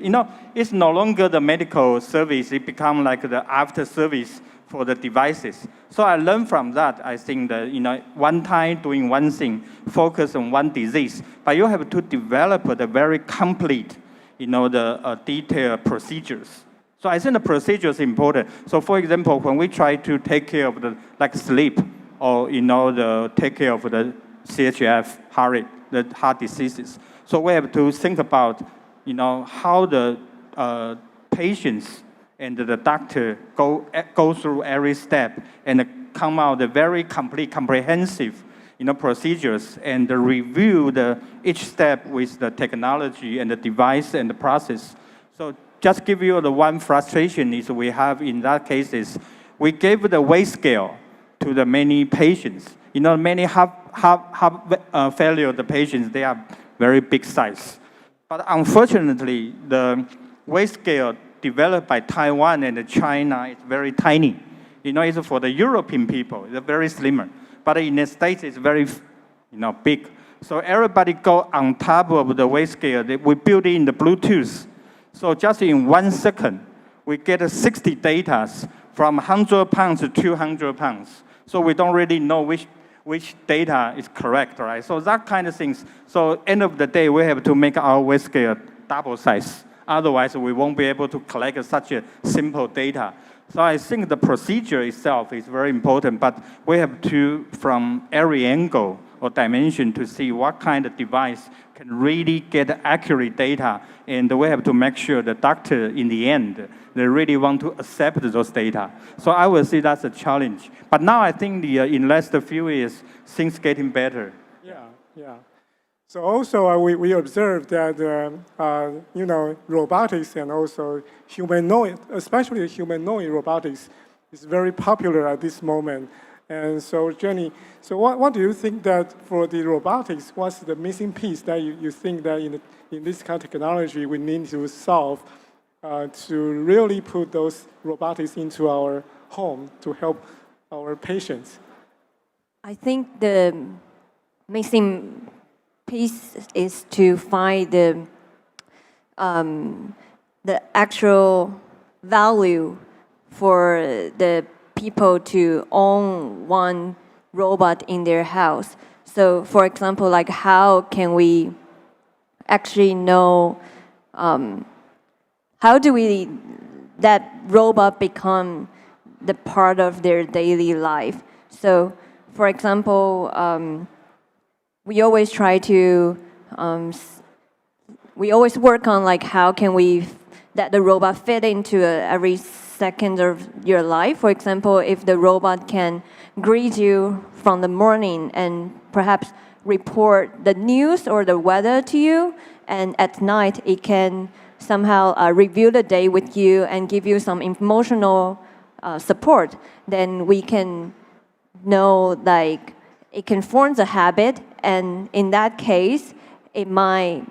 it's no longer the medical service. It becomes like the after service for the devices. So I learned from that. I think that, one time doing one thing, focus on one disease, but you have to develop the very complete, the detailed procedures. So I think the procedure is important. So for example, when we try to take care of the, like sleep, or, take care of the CHF, heart rate, the heart diseases. So we have to think about, how the patients and the doctor go through every step and come out the very complete, comprehensive, procedures and review each step with the technology and the device and the process. So just give you the one frustration is we have in that case is we gave the weight scale to the many patients. Many have failure the patients, they are very big size. But unfortunately, the weight scale developed by Taiwan and China is very tiny. It's for the European people, it's very slimmer. But in the States, it's very, big. So everybody go on top of the weight scale. We build in the Bluetooth. So just in 1 second, we get 60 data from 100 pounds to 200 pounds. So we don't really know which data is correct, right? So that kind of things. So end of the day, we have to make our weight scale double size. Otherwise, we won't be able to collect such a simple data. So I think the procedure itself is very important, but we have to, from every angle or dimension, to see what kind of device can really get accurate data. And we have to make sure the doctor, in the end, they really want to accept those data. So I will say that's a challenge. But now I think in last few years, things getting better. Yeah. So also we observed that robotics and also humanoid, especially humanoid robotics, is very popular at this moment. And so Jenny, so what do you think that for the robotics, what's the missing piece that you think that in this kind of technology we need to solve to really put those robotics into our home to help our patients? I think the missing piece is to find the actual value for the people to own one robot in their house. So, for example, like how can we actually know, how do we that robot become the part of their daily life? So, for example, we always try to, we always work on like how can we, that the robot fit into every second of your life. For example, if the robot can greet you from the morning and perhaps report the news or the weather to you, and at night it can somehow review the day with you and give you some emotional support, then we can know like it can form a habit, and in that case, it might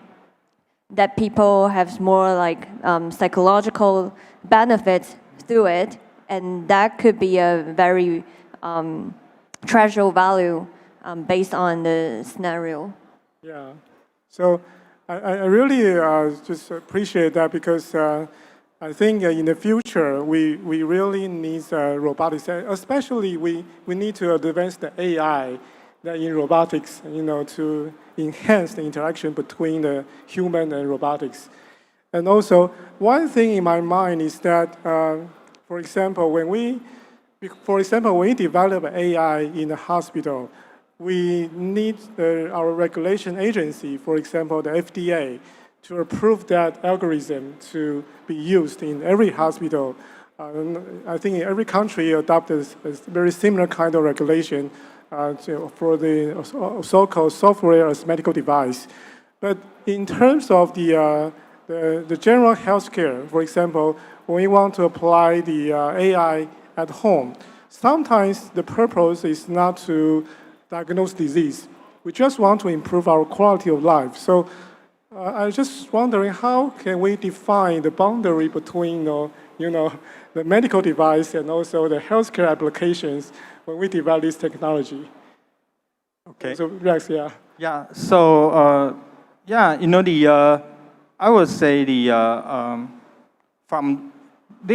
that people have more like psychological benefits through it, and that could be a very treasure value based on the scenario. Yeah, so I really just appreciate that because I think in the future we really need robotics, especially we need to advance the AI in robotics, to enhance the interaction between the human and robotics. And also, one thing in my mind is that, for example, when we develop AI in the hospital, we need our regulation agency, for example, the FDA, to approve that algorithm to be used in every hospital. I think in every country adopted a very similar kind of regulation for the so-called software as medical device. But in terms of the general healthcare, for example, when we want to apply the AI at home, sometimes the purpose is not to diagnose disease. We just want to improve our quality of life. So I was just wondering, how can we define the boundary between the medical device and also the healthcare applications when we develop this technology? Okay. So Rex, yeah. Yeah. So I would say there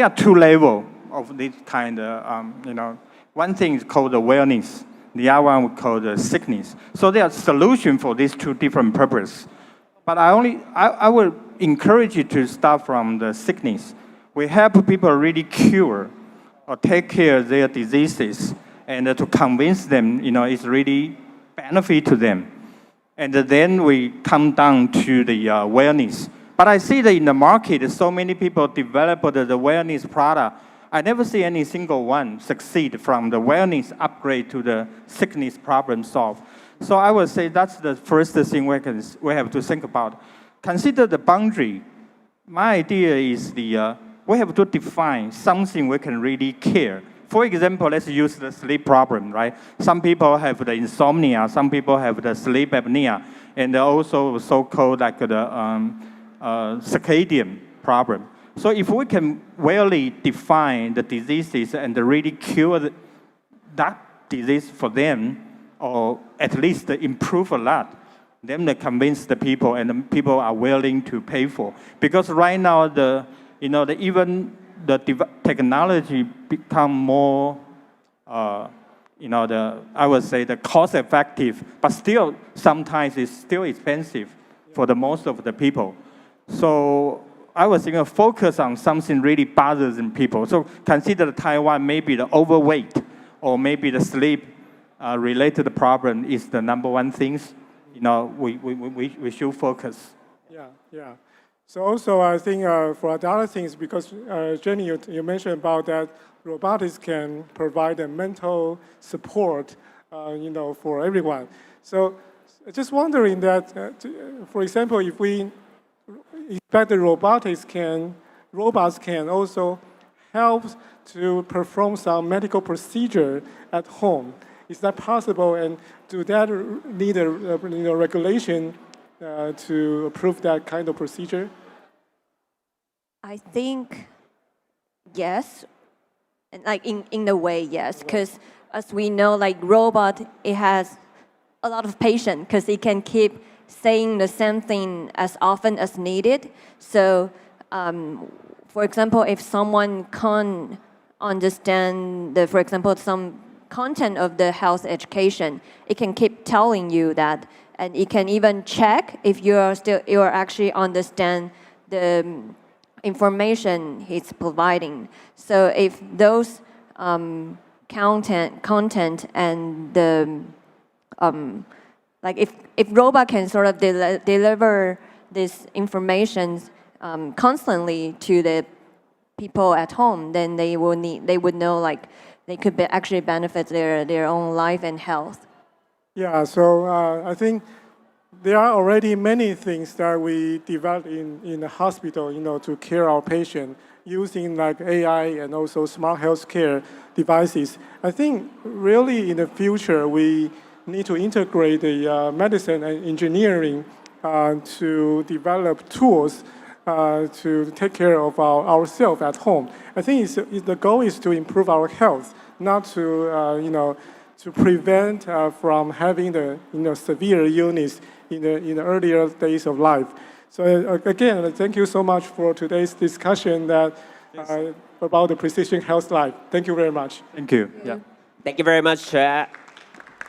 are two levels of this kind of one thing is called the wellness, the other one we call the sickness. So there are solutions for these two different purposes. But I would encourage you to start from the sickness. We help people really cure or take care of their diseases, and to convince them, it's really benefit to them. And then we come down to the wellness. But I see that in the market, so many people develop the wellness product. I never see any single one succeed from the wellness upgrade to the sickness problem solved. So I would say that's the first thing we have to think about. Consider the boundary. My idea is we have to define something we can really care. For example, let's use the sleep problem, right? Some people have the insomnia, some people have the sleep apnea, and also so-called like the circadian problem. So if we can really define the diseases and really cure that disease for them, or at least improve a lot, then they convince the people, and the people are willing to pay for. Because right now, even the technology become more, I would say the cost effective, but still sometimes it's still expensive for the most of the people. So I was thinking focus on something really bothering people. So consider Taiwan, maybe the overweight or maybe the sleep related problem is the number one things. We should focus. Yeah. So also I think for the other things, because Jenny, you mentioned about that robotics can provide a mental support, for everyone. So just wondering that, for example, if we expect the robots can also help to perform some medical procedure at home. Is that possible? And do that need a regulation to approve that kind of procedure? I think yes, and in a way yes, because as we know, robot, it has a lot of patience because it can keep saying the same thing as often as needed. So, for example, if someone can't understand for example, some content of the health education, it can keep telling you that, and it can even check if you actually understand the information it's providing. So if those content and the if robot can sort of deliver this information constantly to the people at home, then they would know they could actually benefit their own life and health. Yeah, so I think there are already many things that we develop in the hospital, to care our patient using AI and also smart healthcare devices. I think really in the future we need to integrate the medicine and engineering to develop tools to take care of ourselves at home. I think the goal is to improve our health, not to to prevent from having the severe illness in the earlier days of life. So again, thank you so much for today's discussion about the precision health life. Thank you very much. Thank you. Yeah. Thank you very much,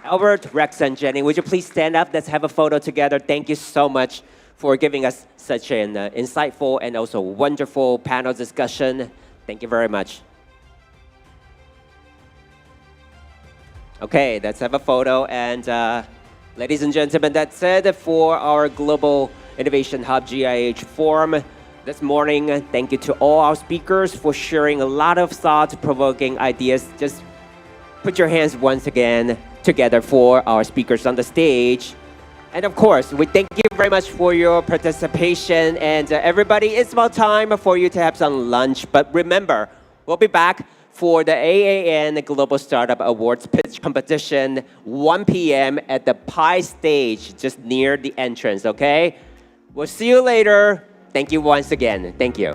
Albert, Rex, and Jenny. Would you please stand up? Let's have a photo together. Thank you so much for giving us such an insightful and also wonderful panel discussion. Thank you very much. Okay, let's have a photo. And ladies and gentlemen, that's it for our global Innovation Hub GIH Forum this morning. Thank you to all our speakers for sharing a lot of thought-provoking ideas. Just put your hands once again together for our speakers on the stage. And of course, we thank you very much for your participation. And everybody, it's about time for you to have some lunch. But remember, we'll be back for the AAN Global Startup Awards pitch competition, 1 p.m. at the Pi stage, just near the entrance, okay? We'll see you later. Thank you once again. Thank you.